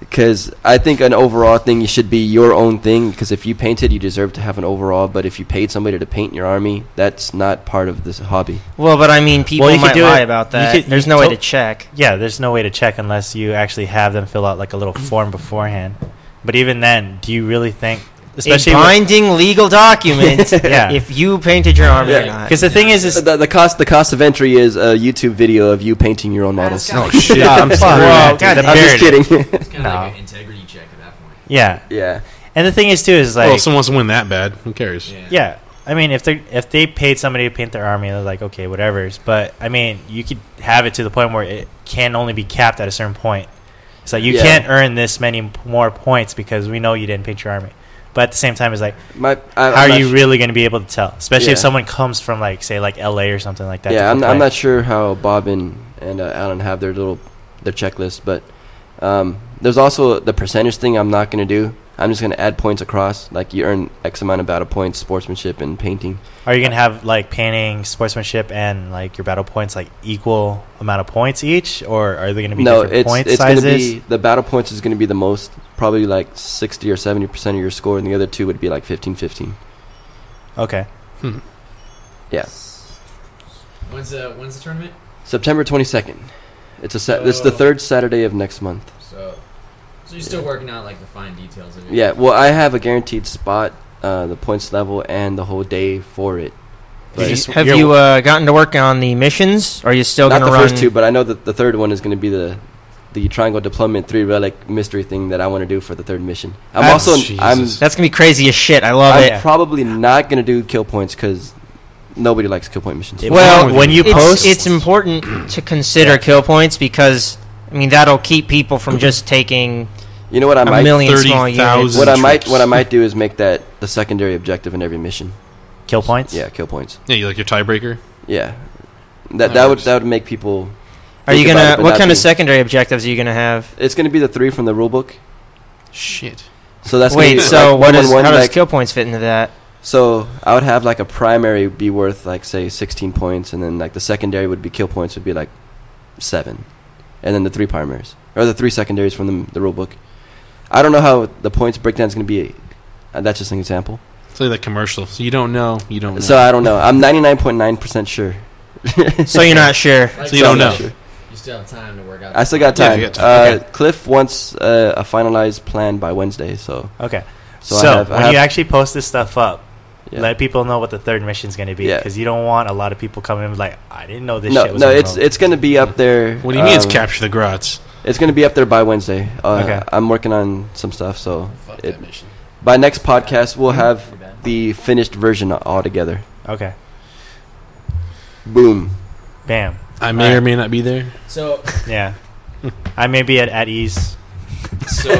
Because I think an overall thing you should be your own thing. Because if you painted, you deserve to have an overall. But if you paid somebody to paint your army, that's not part of this hobby. Well, but I mean, people might lie about that. There's no way to check. Yeah, there's no way to check unless you actually have them fill out like a little form beforehand. But even then, do you really think... Especially a binding legal document if you painted your army or not. Because the thing is the cost of entry is a YouTube video of you painting your own models. Oh, shit. I'm just kidding. It's kind of like an integrity check at that point. Yeah. And the thing is, too, is like... Well, if someone wants to win that bad, who cares? Yeah. I mean, if they paid somebody to paint their army, they're like, okay, whatever. But, I mean, you could have it to the point where it can only be capped at a certain point. So you can't earn this many more points because we know you didn't paint your army. But at the same time, it's like, how are you really going to be able to tell? Especially if someone comes from, like, say, like LA or something like that. Yeah, I'm not sure how Bob and Alan have their checklist. But there's also the percentage thing I'm not going to do. I'm just going to add points across. Like, you earn X amount of battle points, sportsmanship, and painting. Are you going to have, like, painting, sportsmanship, and, like, your battle points, like, equal amount of points each? Or are they going to be different point sizes? No, it's going to be... The battle points is going to be the most. Probably, like, 60 or 70% of your score. And the other two would be, like, 15-15. Okay. Yeah. When's the tournament? September 22nd. It's the third Saturday of next month. So you're still working out like the fine details of it. Yeah, well, I have a guaranteed spot, the points level, and the whole day for it. Have you gotten to work on the missions? Or are you still going to run? Not the first two, but I know that the third one is going to be the Triangle Deployment 3 Relic mystery thing that I want to do for the third mission. That's going to be crazy as shit. I love it. I'm probably not going to do kill points because nobody likes kill point missions. Well, when you post... It's important to consider kill points because... I mean, that'll keep people from just taking a million small units. What I might do is make that the secondary objective in every mission. Kill points? Yeah, kill points. Yeah, you like your tiebreaker? Yeah. That would make people... Are you gonna... What kind of secondary objectives are you going to have? It's going to be the 3 from the rulebook. Shit. So that's Wait, so how does kill points fit into that? So I would have like a primary be worth like, say, 16 points, and then like the secondary would be kill points would be like 7. And then the 3 primaries. Or the 3 secondaries from the rule book. I don't know how the points breakdown is going to be. That's just an example. It's like the commercial. So you don't know. So I don't know. I'm 99.9% sure. So you're not sure. So you don't know. Sure. You still have time to work out. I still got time. Yeah, okay. Cliff wants a finalized plan by Wednesday. So okay. So when you actually post this stuff up, let people know what the third mission is going to be, because you don't want a lot of people coming in like, I didn't know this shit was going on. It's going to be up there. What do you mean it's capture the grots? It's going to be up there by Wednesday. Okay. I'm working on some stuff, so Fuck that mission. By next podcast, we'll have the finished version all together. Okay. Boom. Bam. I may or may not be there. So yeah, I may be at ease. So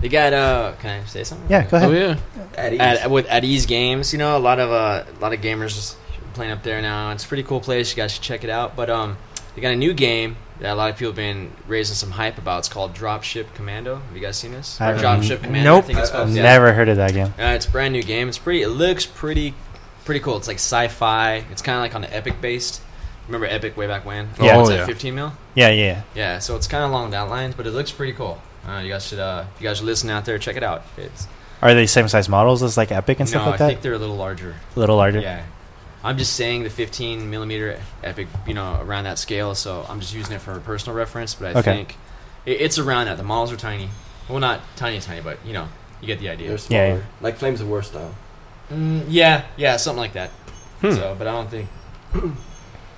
they got can I say something? Yeah, go ahead. Oh yeah. At ease games, a lot of gamers just playing up there now. It's a pretty cool place. You guys should check it out. But they got a new game that a lot of people have been raising some hype about. It's called Dropship Commando. Have you guys seen this? Or Dropship Commando. Nope. I think it's called. Never heard of that game. It's a brand new game. It looks pretty cool. It's like sci-fi. It's kind of like on the Epic based. Remember Epic way back when? Yeah. It's at 15 mil. Yeah. Yeah. So it's kind of along that lines, but it looks pretty cool. You guys should. If you guys are listening out there, check it out. Are they same size models as like Epic and stuff like that? I think they're a little larger. A little larger. Yeah. I'm just saying the 15 millimeter Epic, around that scale. So I'm just using it for personal reference. But I think it's around that. The models are tiny. Well, not tiny, but you get the idea. They're smaller. Yeah. Like Flames of War style. Yeah, something like that. So, but I don't think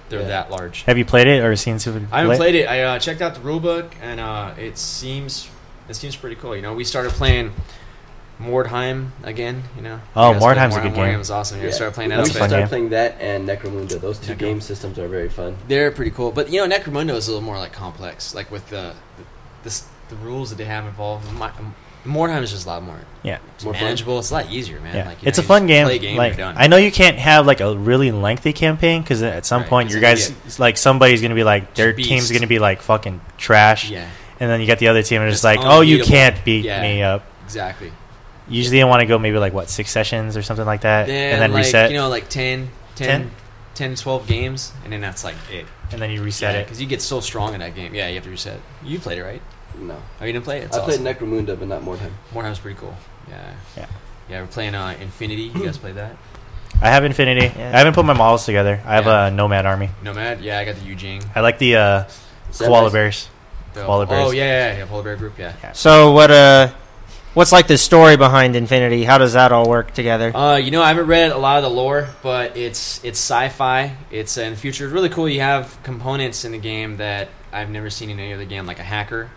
they're that large. Have you played it or seen some? I haven't played it. I checked out the rulebook, and it seems It seems pretty cool. You know, we started playing Mordheim again. You know. Oh, You guys played Mordheim's a good game. Mordheim's awesome. Yeah, Yeah. we started playing We that. should fun start game. playing that and Necromunda. Those two Necro- game systems are very fun. They're pretty cool, but you know, Necromunda is a little more like complex, like with the rules that they have involved. Mordheim is just a lot more Yeah. More fun. manageable. It's a lot easier, man. Yeah, Like, you it's know, a you fun just game. Play a game, Like, you're done. I know you can't have like a really lengthy campaign because at some Right, point it's your gonna guys like somebody's gonna be like their beast. team's gonna be like fucking trash, Yeah, and then you got the other team and it's It's like, oh, you unbeatable. can't beat Yeah. me up. exactly. Usually I want to go maybe like 6 sessions or something like that, and then like, reset, You know, like 10, 12 games, and then that's like it. and then you reset it. Because you get so strong in that game. Yeah, you have to reset. You played it, right? No, Oh, you didn't play it? It's I awesome. played Necromunda, but not Mordheim. Mordheim's pretty cool. Yeah. Yeah. Yeah, we're playing Infinity. You guys played that? I have Infinity. Yeah. I haven't put my models together. I have Yeah. a Nomad army. Nomad? Yeah, I got the Yujing. I like the koala bears. Koala bears. Oh, yeah, Polar Bear Group, yeah. So what's like the story behind Infinity? How does that all work together? You know, I haven't read a lot of the lore, but it's sci-fi. It's in the future. It's really cool. You have components in the game that I've never seen in any other game, like a hacker.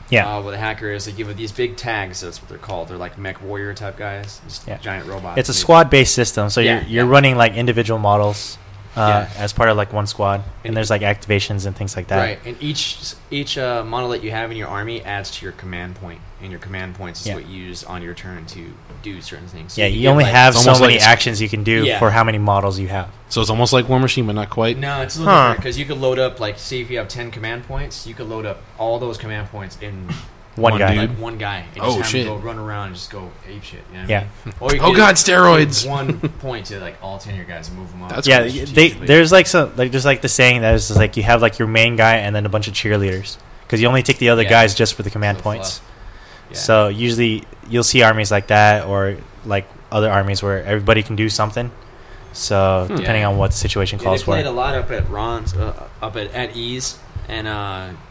Yeah. What a hacker is, they give it these big tags. That's what they're called. They're like mech warrior type guys. Just Yeah. giant robots. It's a They- squad-based system, so Yeah, you're yeah. running like individual models Yeah. as part of like one squad, and And- there's like activations and things like that. Right, and each model that you have in your army adds to your command point, and your command points is Yeah. what you use on your turn to do certain things. So Yeah, can you get, only like- have It's so almost many like actions you can do Yeah. for how many models you have. So it's almost like War Machine, but not quite. No, it's a little Huh. different because you could load up, like, say if you have 10 command points, you could load up all those command points in One One guy. dude. like one guy. And Oh, just have shit. him go run around and just go ape shit. You know what Yeah. I mean? Or you Oh, could God, give steroids. 1 point to like all 10 of your guys and move them up. That's Yeah, cool. there's like some like just like the saying that is just like you have like your main guy and then a bunch of cheerleaders because you only take the other Yeah. guys just for the command So points. fluff. Yeah. So usually you'll see armies like that or like other armies where everybody can do something. So depending Yeah. on what the situation Yeah, calls they for. played a lot up at Ron's, up at Ease, and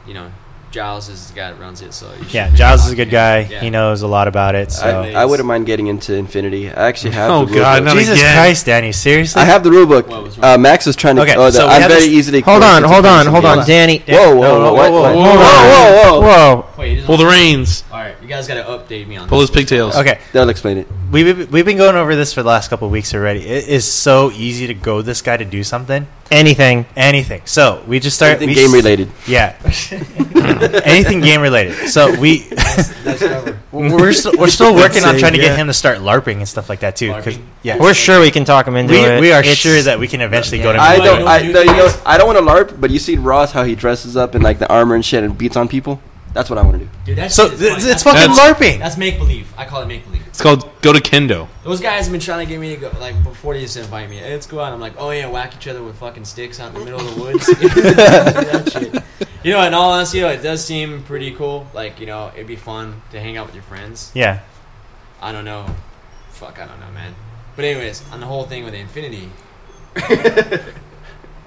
you know, Giles is the guy that runs it. So you Yeah, should Giles talk is a to good him. guy. Yeah. He knows a lot about it. So I- I wouldn't mind getting into Infinity. I actually have Oh, the rule God, book. not Jesus again. Christ, Danny, seriously? I have the rule book. What was wrong? Max was trying to. Okay, Oh, so we I'm have very this- easily. Hold on, coerced hold into on, some hold on, games. Danny. Whoa, whoa, No, whoa, what? whoa, Whoa, whoa, whoa, whoa. Whoa. Wait, he doesn't- Pull the reins. All right, you guys got to update me on Pull this. his pigtails. Okay, They'll explain it. we've been going over this for the last couple of weeks already. It is so easy to go this guy to do something, Anything. anything. So we just start Anything we game related. Yeah, anything game related. So That's cover. we're still working on say, trying to yeah. get him to start LARPing and stuff like that too. 'Cause- LARPing? yeah, We're sure we can talk him into it. we are It's- sure that we can eventually go to. I You don't. know I what no, you you know. guys- I don't want to LARP, but you see Ross how he dresses up in like the armor and shit and beats on people. That's what I want to do. Dude, that's So it's fucking LARPing. That's make believe. I call it make believe. It's called Go to Kendo. Those guys have been trying to get me to go, like, before they used to invite me. Hey, let's go out. I'm like, oh yeah, whack each other with fucking sticks out in the middle of the woods. That shit. You know, in all honesty, it does seem pretty cool. Like, you know, it'd be fun to hang out with your friends. Yeah, I don't know. Fuck, I don't know, man. But anyways, on the whole thing with the Infinity,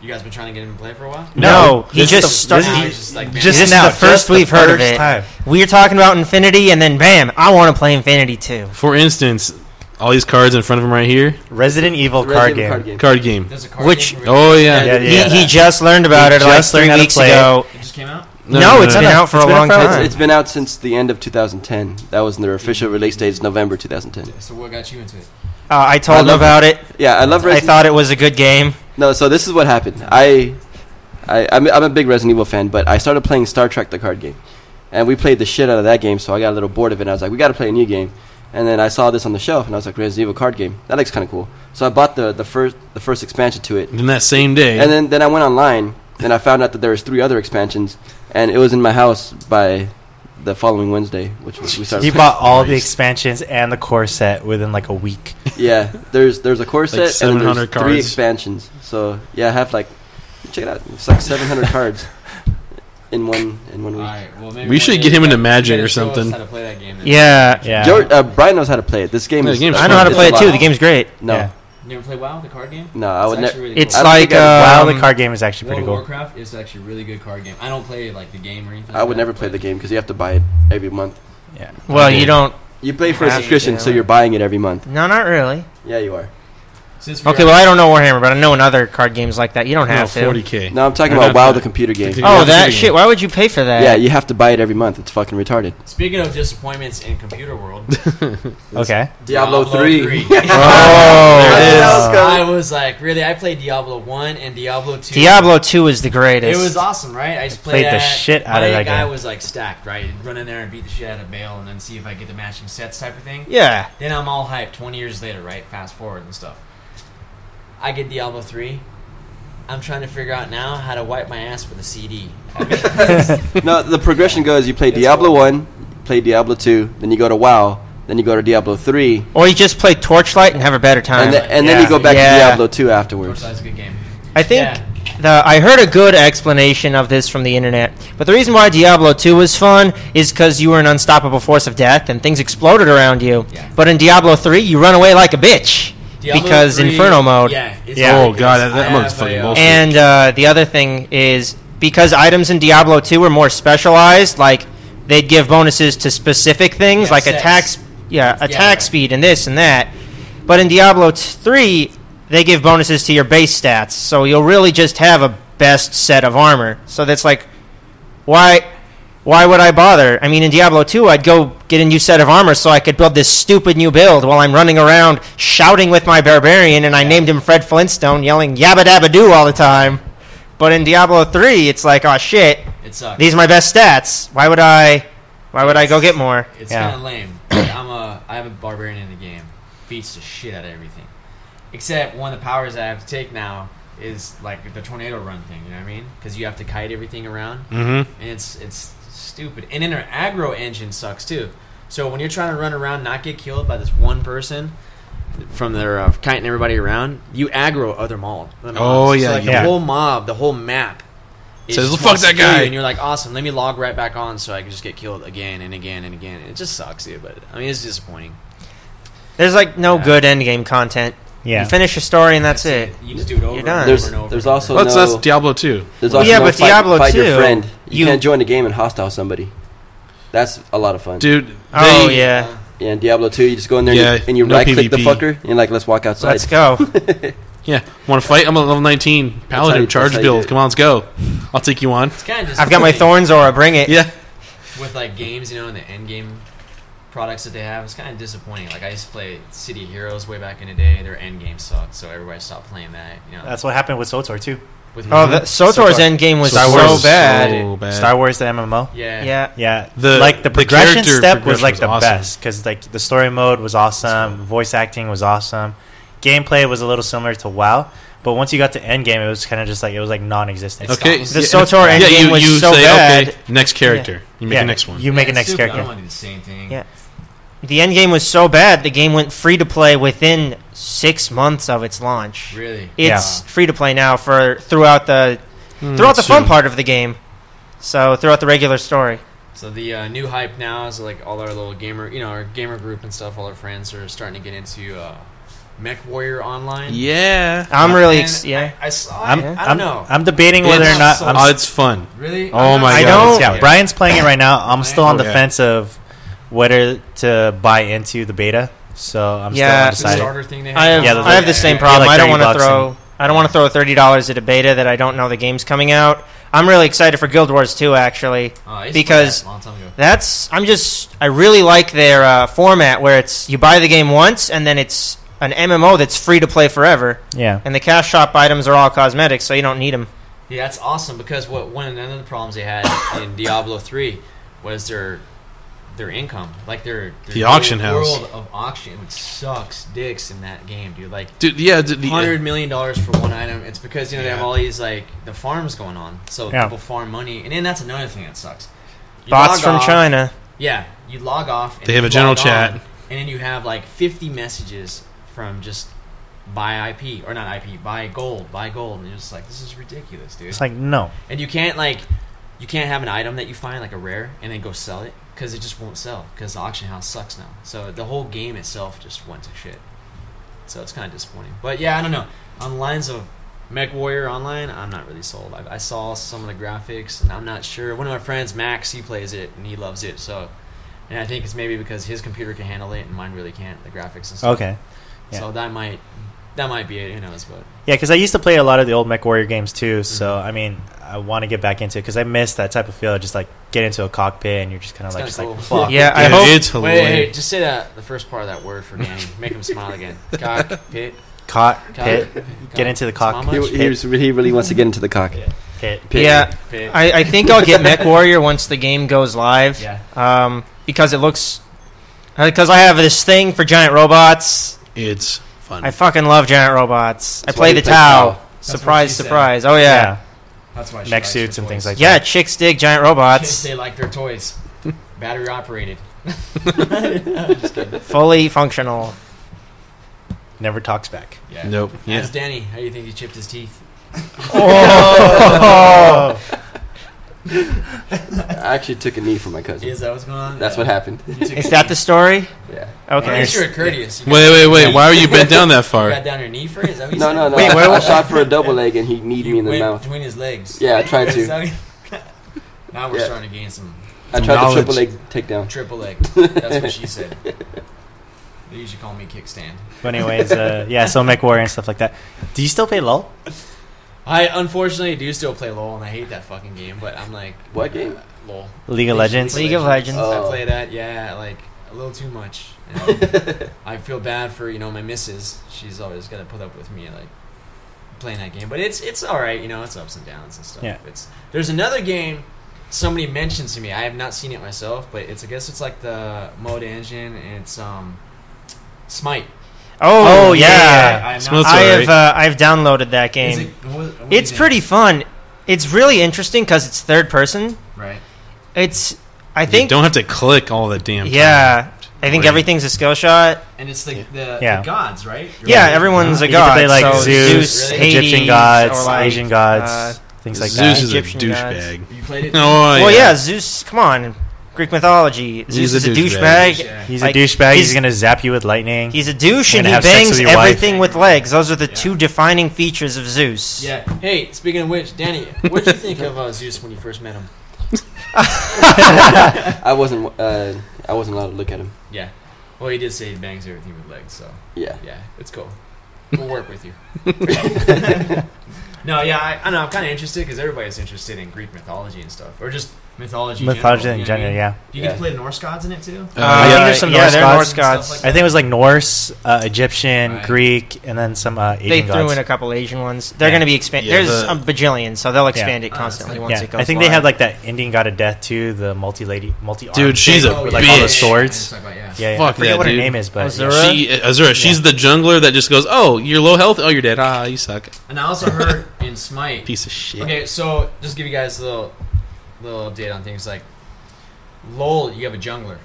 you guys been trying to get him to play for a while? No, he this is just started. Now this he's just like, man, just This is now, the first just the we've heard of first it. time. We were talking about Infinity, and then bam, I want to play Infinity too. For instance, all these cards in front of him right here. Resident Evil The card Resident game. Card game. there's a card Which- game for Oh, yeah. Yeah, yeah. He just learned about He it like just learned 3 how to weeks play it. ago. It just came out? No, it's been no. out for It's a been out long for- time. It's been out since the end of 2010. That was their official release date. Is November 2010. So what got you into it? I told him love about it. Yeah, I love I Resident. thought it was a good game. No, so this is what happened. I'm a big Resident Evil fan, but I started playing Star Trek, the card game, and we played the shit out of that game. So I got a little bored of it. And I was like, we got to play a new game. And then I saw this on the shelf, and I was like, Resident Evil card game. That looks kind of cool. So I bought the first expansion to it, And then that same day. and then I went online, and I found out that there was 3 other expansions, and it was in my house by the following Wednesday, which was, we started. He playing. bought all the Nice. expansions and the core set within like a week. Yeah, there's a core set, and then 700 there's 3 cards. expansions. So yeah, I have like, check it out. It's like 700 cards in one week. Alright, well, maybe We one should day get him you into guys- Magic you or gotta show us something. how to play that game then. Yeah. Yeah. George, Brian knows how to play it. This game Yeah, is. the game's I know how to it's play a it lot. too. The game's great. Yeah. No, You never play WoW, the card game? no, I would It's actually never. really It's cool. I like think Wow, the um, card game is actually World pretty of cool. Warcraft is actually a really good card game. I don't play like the game or anything. I like would that, never play but- the game because you have to buy it every month. Yeah. well, Okay. you don't. You pay for a Have to, subscription, so yeah. you're buying it every month. No, not really. Yeah, you are. Okay, well, I don't know Warhammer, but I know in other card games like that, you don't have to. 40K. No, I'm talking Or about not WoW, that. the computer game. Oh, that shit. Why would you pay for that? Yeah, you have to buy it every month. It's fucking retarded. Speaking of disappointments in computer world, Okay. Diablo 3. Oh, I was like, really? I played Diablo 1 and Diablo 2. Diablo 2 is the greatest. It was awesome, right? I just played the that. shit out of My that guy game. was like stacked, right? He'd run in there and beat the shit out of Bale and then see if I get the matching sets type of thing. Yeah. Then I'm all hyped 20 years later, right? Fast forward and stuff. I get Diablo 3. I'm trying to figure out now how to wipe my ass with a CD. No, the progression goes: you play It's Diablo horrible. 1, play Diablo 2, then you go to WoW, then you go to Diablo 3, Or you just play Torchlight and have a better time. and then you go back to Diablo 2 afterwards. That's a good game. I think Yeah. I heard a good explanation of this from the internet. But the reason why Diablo 2 was fun is because you were an unstoppable force of death and things exploded around you. Yeah. But in Diablo 3, you run away like a bitch. Diablo Because 3, Inferno mode. Yeah. It's Oh, ridiculous. God, that I mode's have fucking a, bullshit. And the other thing is because items in Diablo 2 were more specialized, like they'd give bonuses to specific things, Yeah, like sets. attack right. speed and this and that. But in Diablo 3, they give bonuses to your base stats, so you'll really just have a best set of armor. So that's like, why would I bother? I mean, in Diablo 2, I'd go get a new set of armor so I could build this stupid new build while I'm running around shouting with my barbarian, and I named him Fred Flintstone, yelling yabba dabba doo all the time. But in Diablo 3, it's like, oh shit, It sucks. these are my best stats. Why would I go get more? It's Yeah. kind of lame. Like, I have a barbarian in the game. Beats the shit out of everything. Except one of the powers that I have to take now is like the tornado run thing. You know what I mean? Because you have to kite everything around, and it's stupid. And then their aggro engine sucks too. So when you're trying to run around, not get killed by this one person from their kiting everybody around, you aggro other mobs. Oh, yeah, So, like, yeah. the whole mob, the whole map. it Says, just "Fuck wants that to kill guy." you, and you're like, awesome. Let me log right back on so I can just get killed again and again and again. And it just sucks, dude. But I mean, it's disappointing. There's like no Yeah. good endgame content. Yeah. You finish your story and that's it. You just do it over You're and done. over There's and over. there's and over. also Well, no that's Diablo 2. there's Well, also yeah, no but fight, Diablo fight 2, your friend. You you- can't join the game and hostile somebody. That's a lot of fun. Dude, Oh they- yeah, Yeah, in Diablo 2, you just go in there Yeah, and you no right click the PvP. fucker and you're like, let's walk outside. let's go. Yeah. Want to fight? I'm a level 19 how paladin you- charge that's how you do build. it. Come on, let's go. I'll take you on. It's kind of just I've got my thorns, or bring it. Yeah. with like games, you know, and the end game products that they have. It's kind of disappointing. Like I used to play City of Heroes way back in the day. Their end game sucked, so everybody stopped playing that. You know, That's what happened with SOTOR too. with Oh, the SOTOR's SOTOR. end was Star so Wars is bad. so bad. Star Wars, the MMO. yeah, Yeah. Yeah, The- like the the progression character step was like the progression was awesome. best because like the story mode was awesome, voice acting was awesome, gameplay was a little similar to WoW, but once you got to endgame, it was kind of just like it was like non-existent. Okay. The The yeah, SOTOR yeah, endgame you, was you so say, bad. okay, next character. You make Yeah, the next one. You make a it's next stupid. I character. don't want to do the same thing. Yeah. The end game was so bad, the game went free to play within 6 months of its launch. Really. It's free to play now for throughout the fun soon. part of the game. So throughout the regular story. So the new hype now is like all our little gamer, you know, our gamer group and stuff. All our friends are starting to get into Mech Warrior Online. Yeah. I'm really And yeah. I saw I'm, it. I don't know. I'm debating whether or not. so- I'm, Oh, it's fun. Really? Oh I'm my not- I God. don't- yeah, Brian's playing it right now. I'm still on the Okay. fence of whether to buy into the beta. So I'm Yeah. The still undecided. starter thing they I have, Yeah, those I have are- the same yeah, problem. like I don't 30 want to bucks throw. I don't want to throw $30 at a beta that I don't know the game's coming out. I'm really excited for Guild Wars 2 actually. Oh, I used to play because that a long time ago. I really like their format where it's you buy the game once and then it's an MMO that's free to play forever, Yeah. and the cash shop items are all cosmetics, so you don't need them. Yeah, that's awesome because one of the problems they had in Diablo 3 was their income, like their The auction house. world of auction, which sucks dicks in that game, dude. Like Dude, yeah. The, $100 million for one item. It's because they have all these like the farms going on, so Yeah. people farm money, and then that's another thing that sucks. You Bots log from off- China. Yeah, you log off. And They have you a general log chat. on, and then you have like 50 messages from just buy IP or not IP, buy gold, and you're just like, this is ridiculous, dude. It's like no. And you can't have an item that you find like a rare and then go sell it because it just won't sell because the auction house sucks now. So the whole game itself just went to shit. So it's kind of disappointing. But yeah, I don't know. On the lines of Mech Warrior Online, I'm not really sold. I saw some of the graphics and I'm not sure. One of my friends, Max, he plays it and he loves it. So, and I think it's maybe because his computer can handle it and mine really can't. The graphics and stuff. Okay. Yeah. So that might That might be it. Who knows? But Yeah, because I used to play a lot of the old MechWarrior games too. So I mean, I want to get back into it because I miss that type of feel. Just like get into a cockpit and you're just kind of like, It's just kinda like, cool. fuck. Yeah, I Dude, hope. it's hilarious. wait, just say that the first part of that word for Danny. Make him smile again. Cockpit. Cockpit. Get into the Small cockpit. much? He really wants to get into the cock. Pit. Yeah, Pit. I think I'll get MechWarrior once the game goes live. Yeah. Because it looks. Because I have this thing for giant robots. It's fun. I fucking love giant robots. That's I play why the you play Tau. Tau. Surprise, what she said. surprise. Oh, yeah. That's why she Mech likes suits her and things toys. like Yeah, chicks dig giant robots. They like their toys. Battery operated. Fully functional. Never talks back. Yeah. Nope. Yeah. Ask Danny. How do you think he chipped his teeth? Oh! I actually took a knee from my cousin. Is that what's going on? That's what happened. Is that the story? Yeah. At Okay. least you're courteous. You Wait. Why are you bent down that You far? got down your knee for it? Is that what you No, said? no, no. Wait, where I was- shot for a double leg and he kneed me in the went mouth. between his legs. Yeah, I tried Is to. that what- now we're Yeah. starting to gain some I tried Knowledge. the triple leg takedown. triple leg. That's what she said. They usually call me kickstand. But anyways, yeah, so MechWarrior and stuff like that. Do you still play LOL? I unfortunately do still play LoL, and I hate that fucking game. But I'm like, What game? LoL. League of Legends? League of Legends. Oh. I play that, yeah, like a little too much. And I feel bad for my missus. She's always got to put up with me like playing that game, but it's all right. It's ups and downs and stuff. Yeah. There's another game somebody mentioned to me. I have not seen it myself, but I guess it's like the mode engine, and it's Smite. Oh, yeah. yeah. I have Smells not alright. I've downloaded that game. Is it- what do you It's think? pretty fun. It's really interesting because it's third person. right. I You think. don't have to click all the damn time. Yeah. I think Right. everything's a skill shot. And it's the Yeah. gods, right? Yeah, everyone's a You can god. play like so Zeus, Really? Egyptian Hades, gods, or like, Asian gods, things like Zeus that. is a Egyptian gods. douchebag. You played it? Oh, Well, yeah, Zeus. Come on, Greek mythology. He's Zeus is a a douchebag. douchebag. Yeah. He's Like, a douchebag. He's he's- gonna zap you with lightning. He's a douche You're and gonna he have sex bangs with your wife. everything with legs. Those are the Yeah. two defining features of Zeus. Yeah. Hey, speaking of which, Danny, what did you think of Zeus when you first met him? I wasn't allowed to look at him. Yeah. Well, he did say he bangs everything with legs, so Yeah. yeah, it's cool. We'll work with you. No, yeah, I know. I'm kind of interested because everybody's interested in Greek mythology and stuff, or just mythology. Mythology general, in you know general, what I mean? yeah. Do you get Yeah. to play the Norse gods in it too? I think there's some Norse there are gods. Norse gods. Stuff like I think it was like Norse, Egyptian, Right. Greek, and then some Asian They gods. threw in a couple Asian ones. They're Yeah. going to be expanded. Yeah, There's the- a bajillion, so they'll expand Yeah. it constantly Oh, once Yeah, it goes I think they live. had like that Indian god of death too, the multi-armed Dude, she's chick a with like all the bitch. swords. Yeah. Yeah, yeah. Fuck I forget yeah, what her dude. name is, but Azura? yeah. Azura, she's the jungler that just goes, "Oh, you're low health. Oh, you're dead. Ah, you suck. And I also heard in Smite. Piece of shit." Okay, so just give you guys a little update on things like LOL. You have a jungler.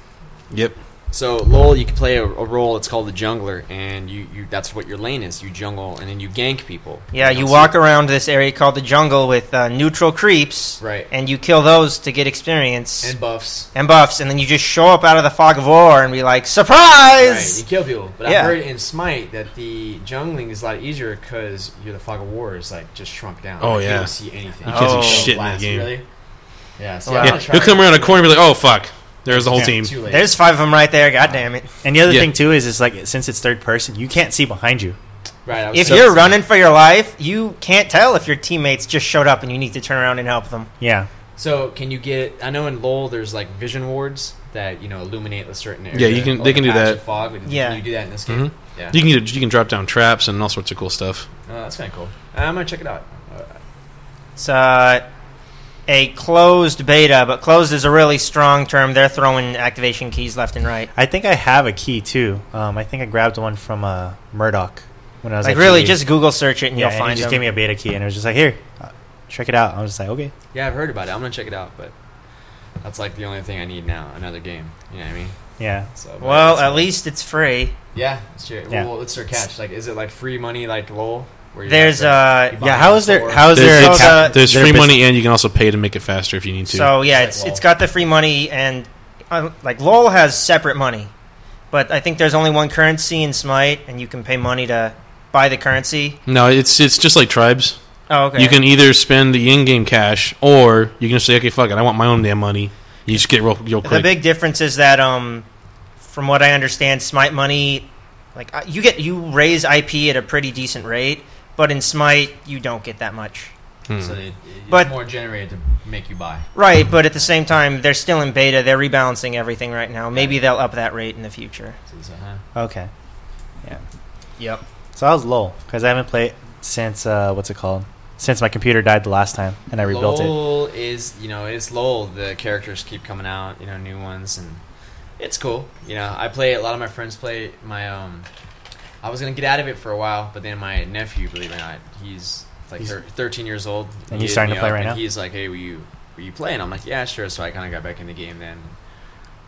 Yep. So LOL, you can play a role. It's called the jungler, and you that's what your lane is. You jungle, and then you gank people. Yeah, you know, walk around this area called the jungle with neutral creeps, right and you kill those to get experience and buffs. and buffs, and then you just show up out of the fog of war and be like, Right, surprise! you kill people. But Yeah. I heard in Smite that the jungling is a lot easier because the fog of war is like just shrunk down. Oh, Like, you yeah. don't see anything. You can't see Oh, shit in that blast, game. Really? Yeah. See, Wow. I Yeah, wanna try he'll come it. around a corner and be like, "Oh fuck, there's the whole Yeah. team." Too late. There's 5 of them right there, god damn it. And the other Yeah. thing too is like since it's third person, you can't see behind you. Right. I was If so- you're running for your life, you can't tell if your teammates just showed up and you need to turn around and help them. Yeah, So can you get? I know in LoL there's like vision wards that illuminate a certain area. Yeah, you can- like they a can do patch that. of Fog. Yeah. Can you do that in this game? Mhm. Yeah. You can drop down traps and all sorts of cool stuff. That's kind of cool. I'm gonna check it out. It's a closed beta, but closed is a really strong term. They're throwing activation keys left and right. I think I have a key too. I think I grabbed one from Murdoch when I was Like at really, GE. just Google search it and yeah, you'll and find he just them. gave me a beta key and it was just like here, check it out. I was just like okay. Yeah, I've heard about it. I'm gonna check it out, but that's like the only thing I need now. Another game. You know what I mean? Yeah, So. but Well, it's- at least it's free. Yeah. It's true. Yeah. Well, what's their catch? Like, is it like free money like LoL? Where you There's have to- you buy yeah. it How in is there? store? How is There's, there? so the- there's their free bus- money, and you can also pay to make it faster if you need to. So yeah, It's like it's LOL. got the free money and like LoL has separate money, but I think there's only one currency in Smite, and you can pay money to buy the currency. no, it's just like tribes. Oh, okay. You can either spend the in-game cash, or you can just say, "Okay, fuck it, I want my own damn money." You just get real The quick. big difference is that from what I understand, Smite money Like you raise IP at a pretty decent rate, but in Smite you don't get that much. So it's But- more generated to make you buy. Right, but at the same time they're still in beta. They're rebalancing everything right now. Maybe they'll up that rate in the future. Okay. Yeah. Yep. So I was low because I haven't played since what's it called? Since my computer died the last time and I rebuilt it. LOL is, it's LOL. The characters keep coming out, new ones, and it's cool. I play. A lot of my friends play. I was gonna get out of it for a while, but then my nephew, believe it or not, he's 13 years old, and he's starting to play right now. He's like, "Hey, will you play?" And I'm like, "Yeah, sure." So I kind of got back in the game then,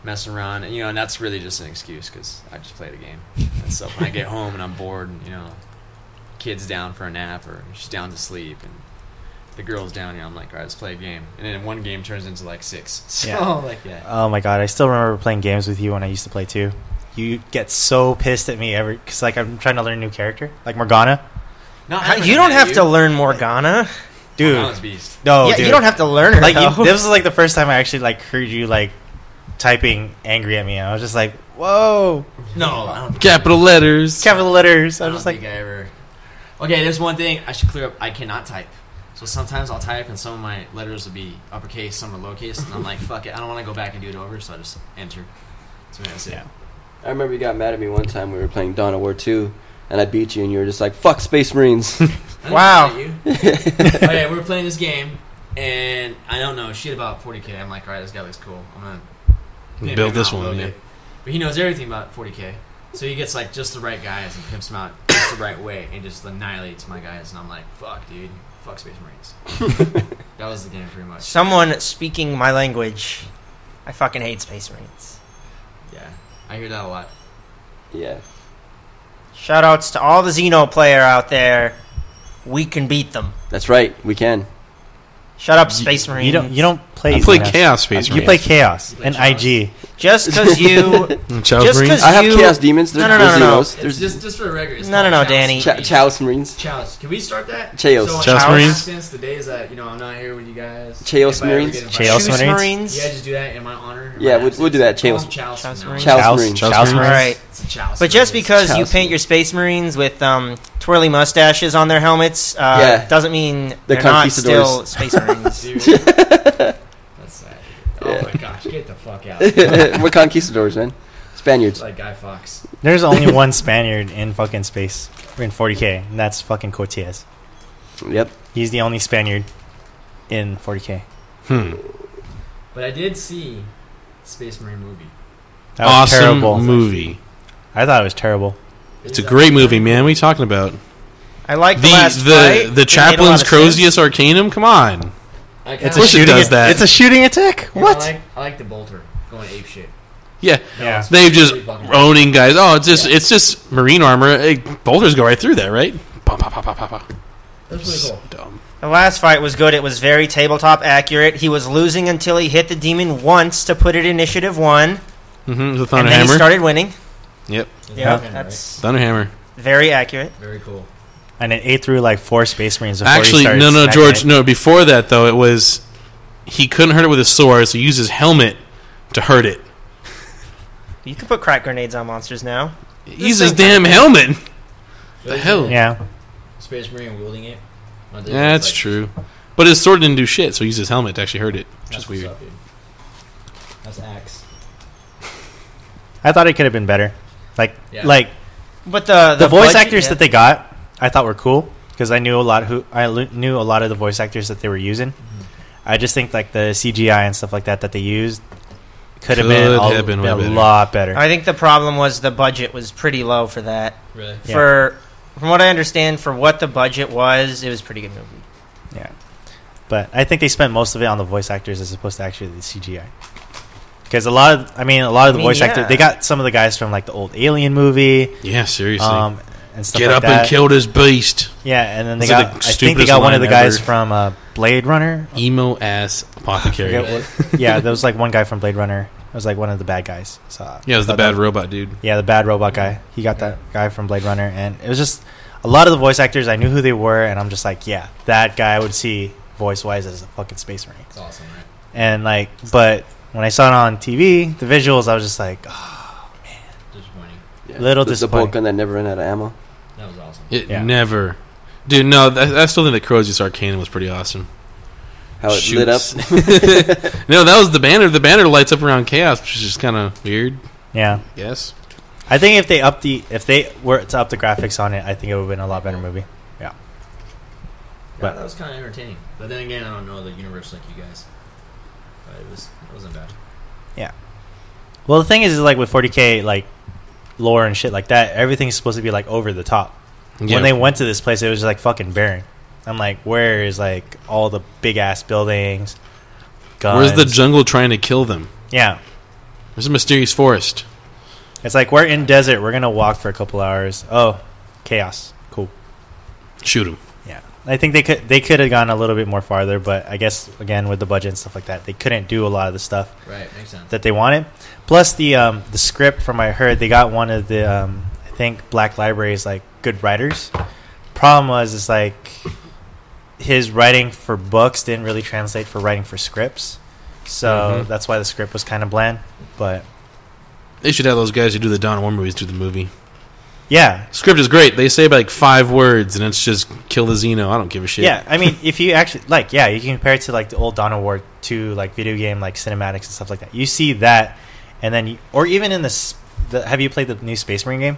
messing around, and and that's really just an excuse because I just play the game. And so when I get home and I'm bored, and, kid's down for a nap or she's down to sleep, and the girl's down, I'm like, all right, let's play a game. And then one game turns into like 6. So yeah. Oh my god, I still remember playing games with you when I used to play too. You get so pissed at me because I'm trying to learn a new character, like Morgana. No, You don't have to learn Morgana, dude. Morgana's beast. No, yeah, dude. you don't have to learn her. This was like the first time I actually heard you typing angry at me. I was just like, whoa. No, I don't. Capital letters. Capital letters. I I don't was just like, think I ever. Okay, there's one thing I should clear up. I cannot type. So sometimes I'll type and some of my letters will be uppercase, some are lowercase, and I'm like, fuck it, I don't want to go back and do it over, so I just enter. So that's it. Yeah. I remember you got mad at me one time we were playing Dawn of War 2, and I beat you, and you were just like, fuck Space Marines. I didn't Wow. fight you. Oh, yeah, we were playing this game, and I don't know shit about 40k. I'm like, alright, this guy looks cool. I'm gonna pimp Build him this out a one, little yeah. bit. But he knows everything about 40k. So he gets just the right guys and pimps them out just the right way and just annihilates my guys. And I'm like, fuck, dude. Fuck Space Marines. That was the game pretty much. Someone speaking my language. I fucking hate Space Marines. Yeah, I hear that a lot. Yeah. Shoutouts to all the Xeno player out there. We can beat them. That's right, we can. Shut up, Space Marines. you don't play. I play Xenos. Chaos Space You Marines. play Chaos You play and Chaos? IG. Just because you... Chaos just Marines. 'cause I have you- Chaos Demons. No, no, no, no. There's just for the record. It's No, no, called no, Danny. Chaos Marines. Chaos. Can we start that? Chaos. So, Chaos in Marines? absence, the days that I'm not here with you guys. Chaos if I ever Marines? get invited- Chaos Choose Marines? Marines. Yeah, just do that in my honor. in Yeah, my we'll do that. absence. Chaos- Call them Chaos now. Marines. Chaos Marines. Chaos Chaos All Marines. right. It's a Chaos But just Marines. because you Chaos paint your Space Marines with twirly mustaches on their helmets Yeah. doesn't mean The they're not conquistadors. still Space Marines. Dude. That's sad. Oh Yeah. my gosh, get the fuck out. It's We're conquistadors, man. Spaniards. like Guy Fawkes. There's only one Spaniard in fucking space in 40k, and that's fucking Cortez. Yep. He's the only Spaniard in 40k. But I did see the Space Marine movie. That was Awesome terrible. movie. I thought it was terrible. It's a great movie, man. What are you talking about? I like the last fight. The It made a Chaplain's lot of sense. Crozius Arcanum? Come on. It's Of course it does that. It's a shooting attack. What? I like the bolter going ape shit. Yeah. Yeah. They've just Pretty fucking owning guys. Oh, it's just marine armor. Hey, bolters go right through that, right? Pop, pop, pop, pop, pop, pop. That's really So cool. dumb. The last fight was good. It was very tabletop accurate. He was losing until he hit the demon once to put it initiative 1, The and then he Thunderhammer. started winning. Yep. Yeah, Right. that's Thunderhammer. very accurate. Very cool. And it ate through 4 Space Marines before he Actually, started no, smacking George. it. No, before that, though, it was... He couldn't hurt it with his sword, so he used his helmet to hurt it. You can put crack grenades on monsters now. Use his damn helmet. The hell? Yeah. Space Marine wielding it. Yeah, that's true. But his sword didn't do shit, so he used his helmet to actually hurt it, which is weird. That's axe. I thought it could have been better. Like, Yeah. like But the voice budget- actors yeah. that they got, I thought were cool because I knew a lot knew a lot of the voice actors that they were using. I just think the CGI and stuff like that they used could have been way a better. lot better. I think the problem was the budget was pretty low for that. Really? Yeah. From what I understand, for what the budget was, it was a pretty good movie. Yeah, but I think they spent most of it on the voice actors as opposed to actually the CGI. Because a lot of the voice actors, yeah. they got some of the guys from the old Alien movie, Yeah, seriously. and stuff Get like up that. and kill this beast. Yeah, and then they Those are got. the I think they stupidest got one of the line guys ever. from Blade Runner. Emo ass I apothecary. forget what- yeah, there was one guy from Blade Runner. It was one of the bad guys. So Yeah, it was the I thought bad that- robot dude. Yeah, the bad robot guy. He got that guy from Blade Runner, and it was just a lot of the voice actors. I knew who they were, and I'm just yeah, that guy I would see voice wise as a fucking Space Marine. It's awesome, right? And but when I saw it on TV, the visuals, I was just oh, Disappointing. Yeah. Little the disappointing. bolt gun that never ran out of ammo. That was awesome. It Yeah. never. Dude, no, I still think the Crozius Arcanum was pretty awesome. How it lit up. No, that was the banner. The banner lights up around Chaos, which is just kind of weird. Yeah. Yes. I think if they were to up the graphics on it, I think it would have been a lot better movie. Yeah. Yeah, that was kind of entertaining. But then again, I don't know the universe like you guys. But it wasn't bad. Yeah. Well, the thing is like with 40K, like lore and shit like that, everything's supposed to be like over the top. Yeah. When they went to this place, it was like fucking barren. I'm like, where is like all the big ass buildings? Guns? Where's the jungle trying to kill them? Yeah. There's a mysterious forest. It's like we're in desert. We're gonna walk for a couple hours. Oh, chaos. Cool. Shoot him. Yeah. I think they could have gone a little bit more farther, but I guess again with the budget and stuff like that, they couldn't do a lot of the stuff Right, makes sense. that they wanted. Plus the script, from what I heard, they got one of the I think Black Library's like good writers. Problem was, it's like his writing for books didn't really translate for writing for scripts, so that's why the script was kind of bland. But They should have those guys who do the Dawn of War movies do the movie. yeah, Script is great. They say like 5 words, and it's just kill the Xeno. I don't give a shit. yeah. I mean, if you actually like, yeah, you can compare it to like the old Dawn of War 2 like video game like cinematics and stuff like that. You see that, and then or even in have you played the new Space Marine game?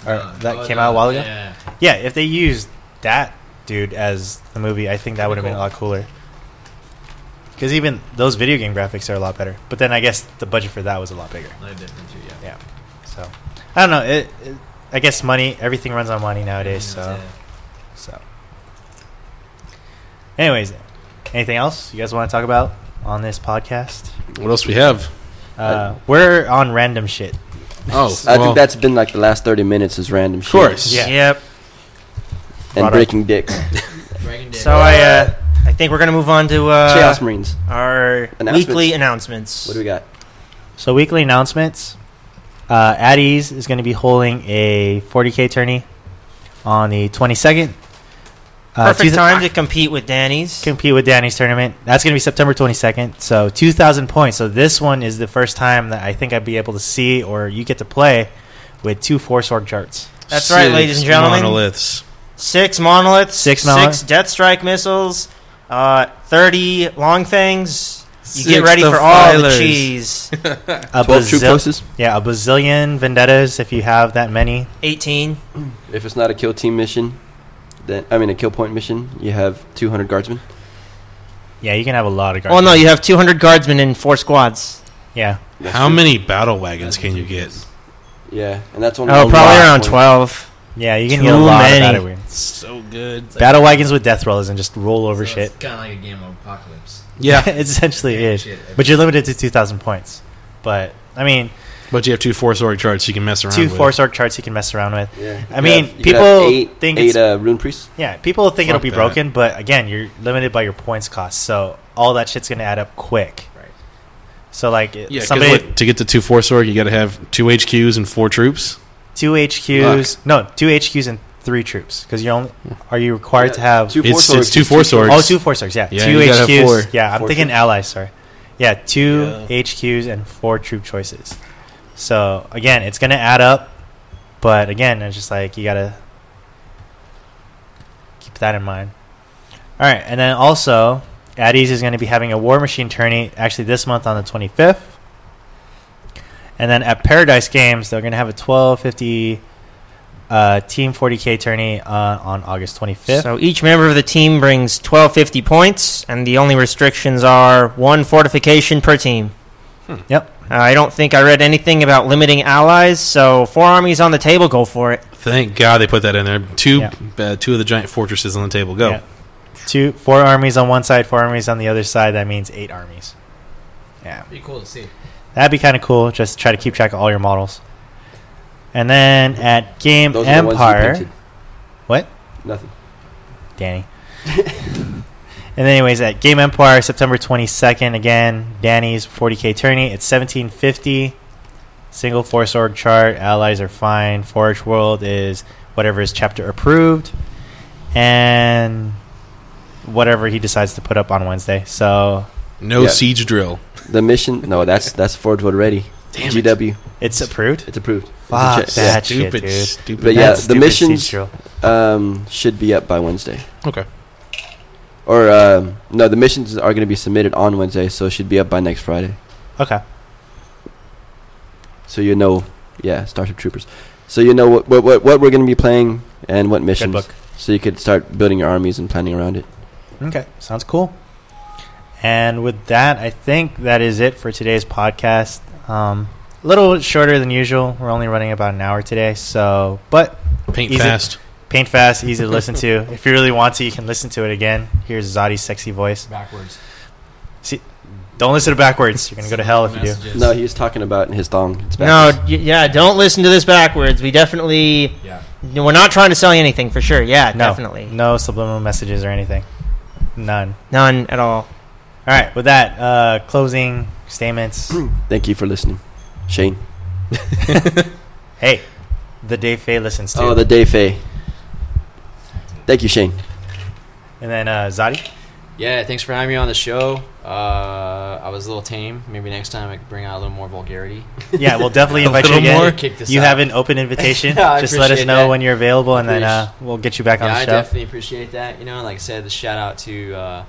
Or that came out a while ago. Yeah, if they used that dude as the movie, I think that would have been a lot cooler. Because even those video game graphics are a lot better. But then I guess the budget for that was a lot bigger. A lot different too, yeah. Yeah. So I don't know. I guess money. Everything runs on money nowadays. So. Anyways, anything else you guys want to talk about on this podcast? What else we have? We're on random shit. Oh, I think that's been like the last 30 minutes is random shit. Of course. Yeah. Yep. And breaking dicks. So I think we're gonna move on to Chaos Marines. our Announcements. weekly announcements. What do we got? So weekly announcements. Addies is going to be holding a 40K tourney on the 22nd. Perfect time to compete with Danny's. Compete with Danny's tournament. That's going to be September 22nd. So 2,000 points. So this one is the first time that I think I'd be able to see or you get to play with 2 Force-Org charts. That's right, ladies and gentlemen. Monoliths. 6 monoliths, 6 Death Strike missiles, 30 long things. You 6 get ready for all the defilers. cheese. 12 troop forces. Yeah, a bazillion vendettas if you have that many. 18. If it's not a kill team mission, then a kill point mission, you have 200 guardsmen. Yeah, you can have a lot of guards. Oh, no, you have 200 guardsmen in 4 squads. Yeah. That's How true. many battle wagons can you get? Yeah, and that's only Oh, a probably lot around point. 12. Yeah, you can Too get a lot many. of battle wagons. So good. Battle wagons with death rollers and just roll over shit. It's kind of like a game of Apocalypse. Yeah. It essentially is. Shit. But you're limited to 2,000 points. But, I mean, But you have 2 Force-Org charts you can mess around 2 with. Force-Org charts you can mess around with. Yeah. I mean, You could people have eight think it's... rune priests. Yeah, people think it'll Fuck be that. broken, but again, you're limited by your points cost. So all that shit's going to add up quick. Right. So, like, Yeah, 'cause somebody... what, to get to 2 Force-Org, you got to have 2 HQs and 4 troops. 2 HQs... No, 2 HQs and 3 troops. Because you're only... Are you required to have... Two It's Force 2 Force-Orgs. Oh, 2 Force-Orgs, yeah. Yeah, 2 you gotta have HQs. 4. Yeah, I'm 4 thinking troops. allies, sorry. Yeah, 2 HQs and 4 troop choices. So, again, it's going to add up. But, again, it's just like, you got to keep that in mind. All right, and then also, Addies is going to be having a War Machine tourney actually this month on the 25th. And then at Paradise Games, they're going to have a 1250 Team 40K tourney on August 25th. So each member of the team brings 1250 points, and the only restrictions are 1 fortification per team. Yep. I don't think I read anything about limiting allies, so 4 armies on the table, go for it. Thank God they put that in there. 2 Yeah. 2 of the giant fortresses on the table. Go. Yeah. 4 armies on one side, 4 armies on the other side. That means 8 armies. Yeah. Be cool to see. That'd be kind of cool. Just try to keep track of all your models. And at Game Those are the ones you Empire... painted. What? Nothing. Danny. And anyways, at Game Empire, September 22nd, again, Danny's 40K tourney. It's 1750. Single Force-Org chart. Allies are fine. Forge World is whatever is chapter approved. And whatever he decides to put up on Wednesday. So No Yeah. siege drill. The mission? No, that's Forge World ready. Damn it. GW. it's approved? It's approved. Fuck that shit, Stupid, dude. stupid. But yeah, That's the stupid missions Cedro. should be up by Wednesday. Okay. Or no, the missions are going to be submitted on Wednesday, so it should be up by next Friday. Okay. So you know, yeah, Starship Troopers. So you know what we're going to be playing and what missions. book. So you could start building your armies and planning around it. Okay, sounds cool. And with that, I think that is it for today's podcast. A little shorter than usual. We're only running about an hour today, so but Paint easy- fast. Paint fast, easy to listen to. If you really want to, you can listen to it again. Here's Zodi's sexy voice. Backwards. See, don't listen to backwards. You're gonna go to hell if you do. Messages. No, he was talking about his thong. It's No, backwards. yeah, don't listen to this backwards. We definitely, Yeah. we're not trying to sell you anything for sure. Yeah, No, definitely. no subliminal messages or anything. None. None at all. All right. With that, closing statements. Thank you for listening, Shane. Hey, the Dave Faye listens to. Oh, the Day Faye. Thank you, Shane. And then Zodi. Yeah, thanks for having me on the show. I was a little tame. Maybe next time I could bring out a little more vulgarity. Yeah, we'll definitely A invite you little again. more? Kick this You out. have an open invitation. Yeah, I Just let us appreciate know that. when you're available, and then Appreciate- we'll get you back on Yeah, the I show. definitely appreciate that. You know, like I said, the shout out to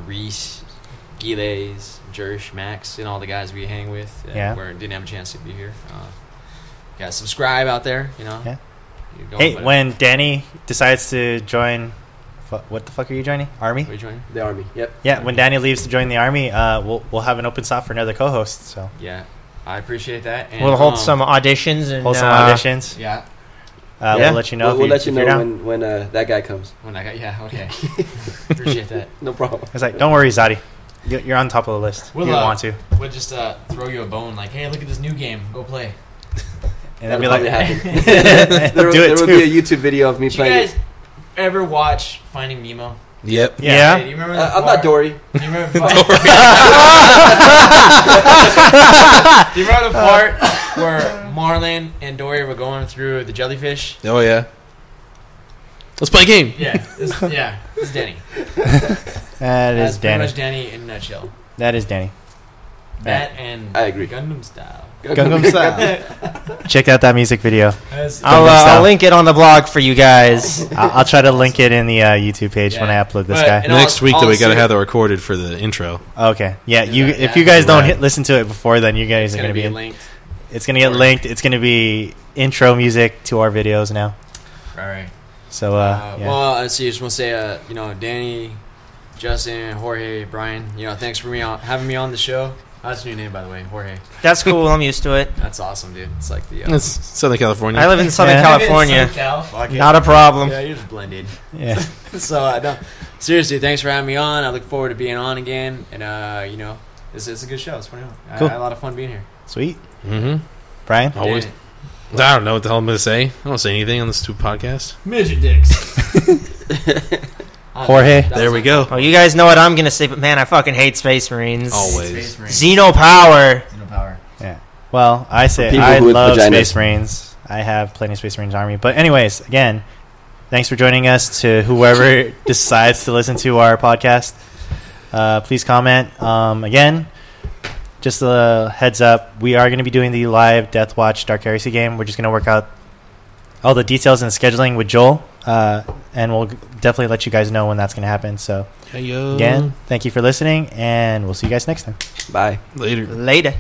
Reese, Giles, Jersh, Max, and all the guys we hang with. Yeah. Where didn't have a chance to be here. Yeah, subscribe out there. You know. Yeah. You go Hey, with when Danny decides to join, what the fuck are you joining? Army? it. What are you joining? The Army. Yep. Yeah, when Danny leaves to join the Army, we'll have an open spot for another co-host. So Yeah, I appreciate that. And, We'll hold some auditions and hold some auditions. Yeah. Yeah. We'll let you know. We'll if let you if you're know down. when that guy comes. When I got okay. Appreciate that. No problem. It's like, don't worry, Zodi. You're on top of the list. We'll, you want to. We'll just throw you a bone, like, hey, look at this new game, go play. And then That'll be like, probably happen. do there it will too. be a YouTube video of me Did you playing guys ever watch Finding Nemo? Yep. Yeah. Hey, do you remember it. that I'm not part? Dory. Do you remember, do you remember the part where Marlin and Dory were going through the jellyfish? Oh yeah. Let's play a game. Yeah, this is Danny. That That's is pretty Danny. much Danny in a nutshell. That is Danny. That and I agree. Gundam Style. Gangnam Style. Check out that music video. That's- Gangnam Style. I'll link it on the blog for you guys. I'll try to link it in the YouTube page when I Yeah. upload this But- guy. and Next week, though, we got to honestly- have that recorded for the intro. Okay. Yeah. Yeah, If yeah. you guys don't Right. listen to it before, then you guys It's are gonna gonna be. linked. It's gonna get linked. It's gonna be intro music to our videos now. Right. So yeah. Well, let's see. I just want to say, Danny, Justin, Jorge, Brian, thanks for having me on the show. That's a new name, by the way, Jorge. That's cool. I'm used to it. That's awesome, dude. It's like the. It's Southern California. I live in Southern Yeah. California. Fuck it. Not a problem. Yeah, you're just blended. Yeah. So, no, seriously, thanks for having me on. I look forward to being on again. And, it's a good show. It's funny. Cool. I had a lot of fun being here. Sweet. Mm-hmm. Brian. Always. Danny. I don't know what the hell I'm going to say. I don't say anything on this stupid podcast. Midget dicks. Jorge. There we go. Oh, you guys know what I'm gonna say, but man, I fucking hate Space Marines. Always. Xeno power. No power. Yeah. Well, I say people I with love vaginas. Space Marines. I have plenty of Space Marines Army. But anyways, again, thanks for joining us. To whoever decides to listen to our podcast, please comment. Again, just a heads up, we are going to be doing the live Death Watch Dark Heresy game. We're just going to work out all the details and scheduling with Joel, and we'll definitely let you guys know when that's going to happen. So Hey, yo. again, thank you for listening, and we'll see you guys next time. Bye. Later. Later.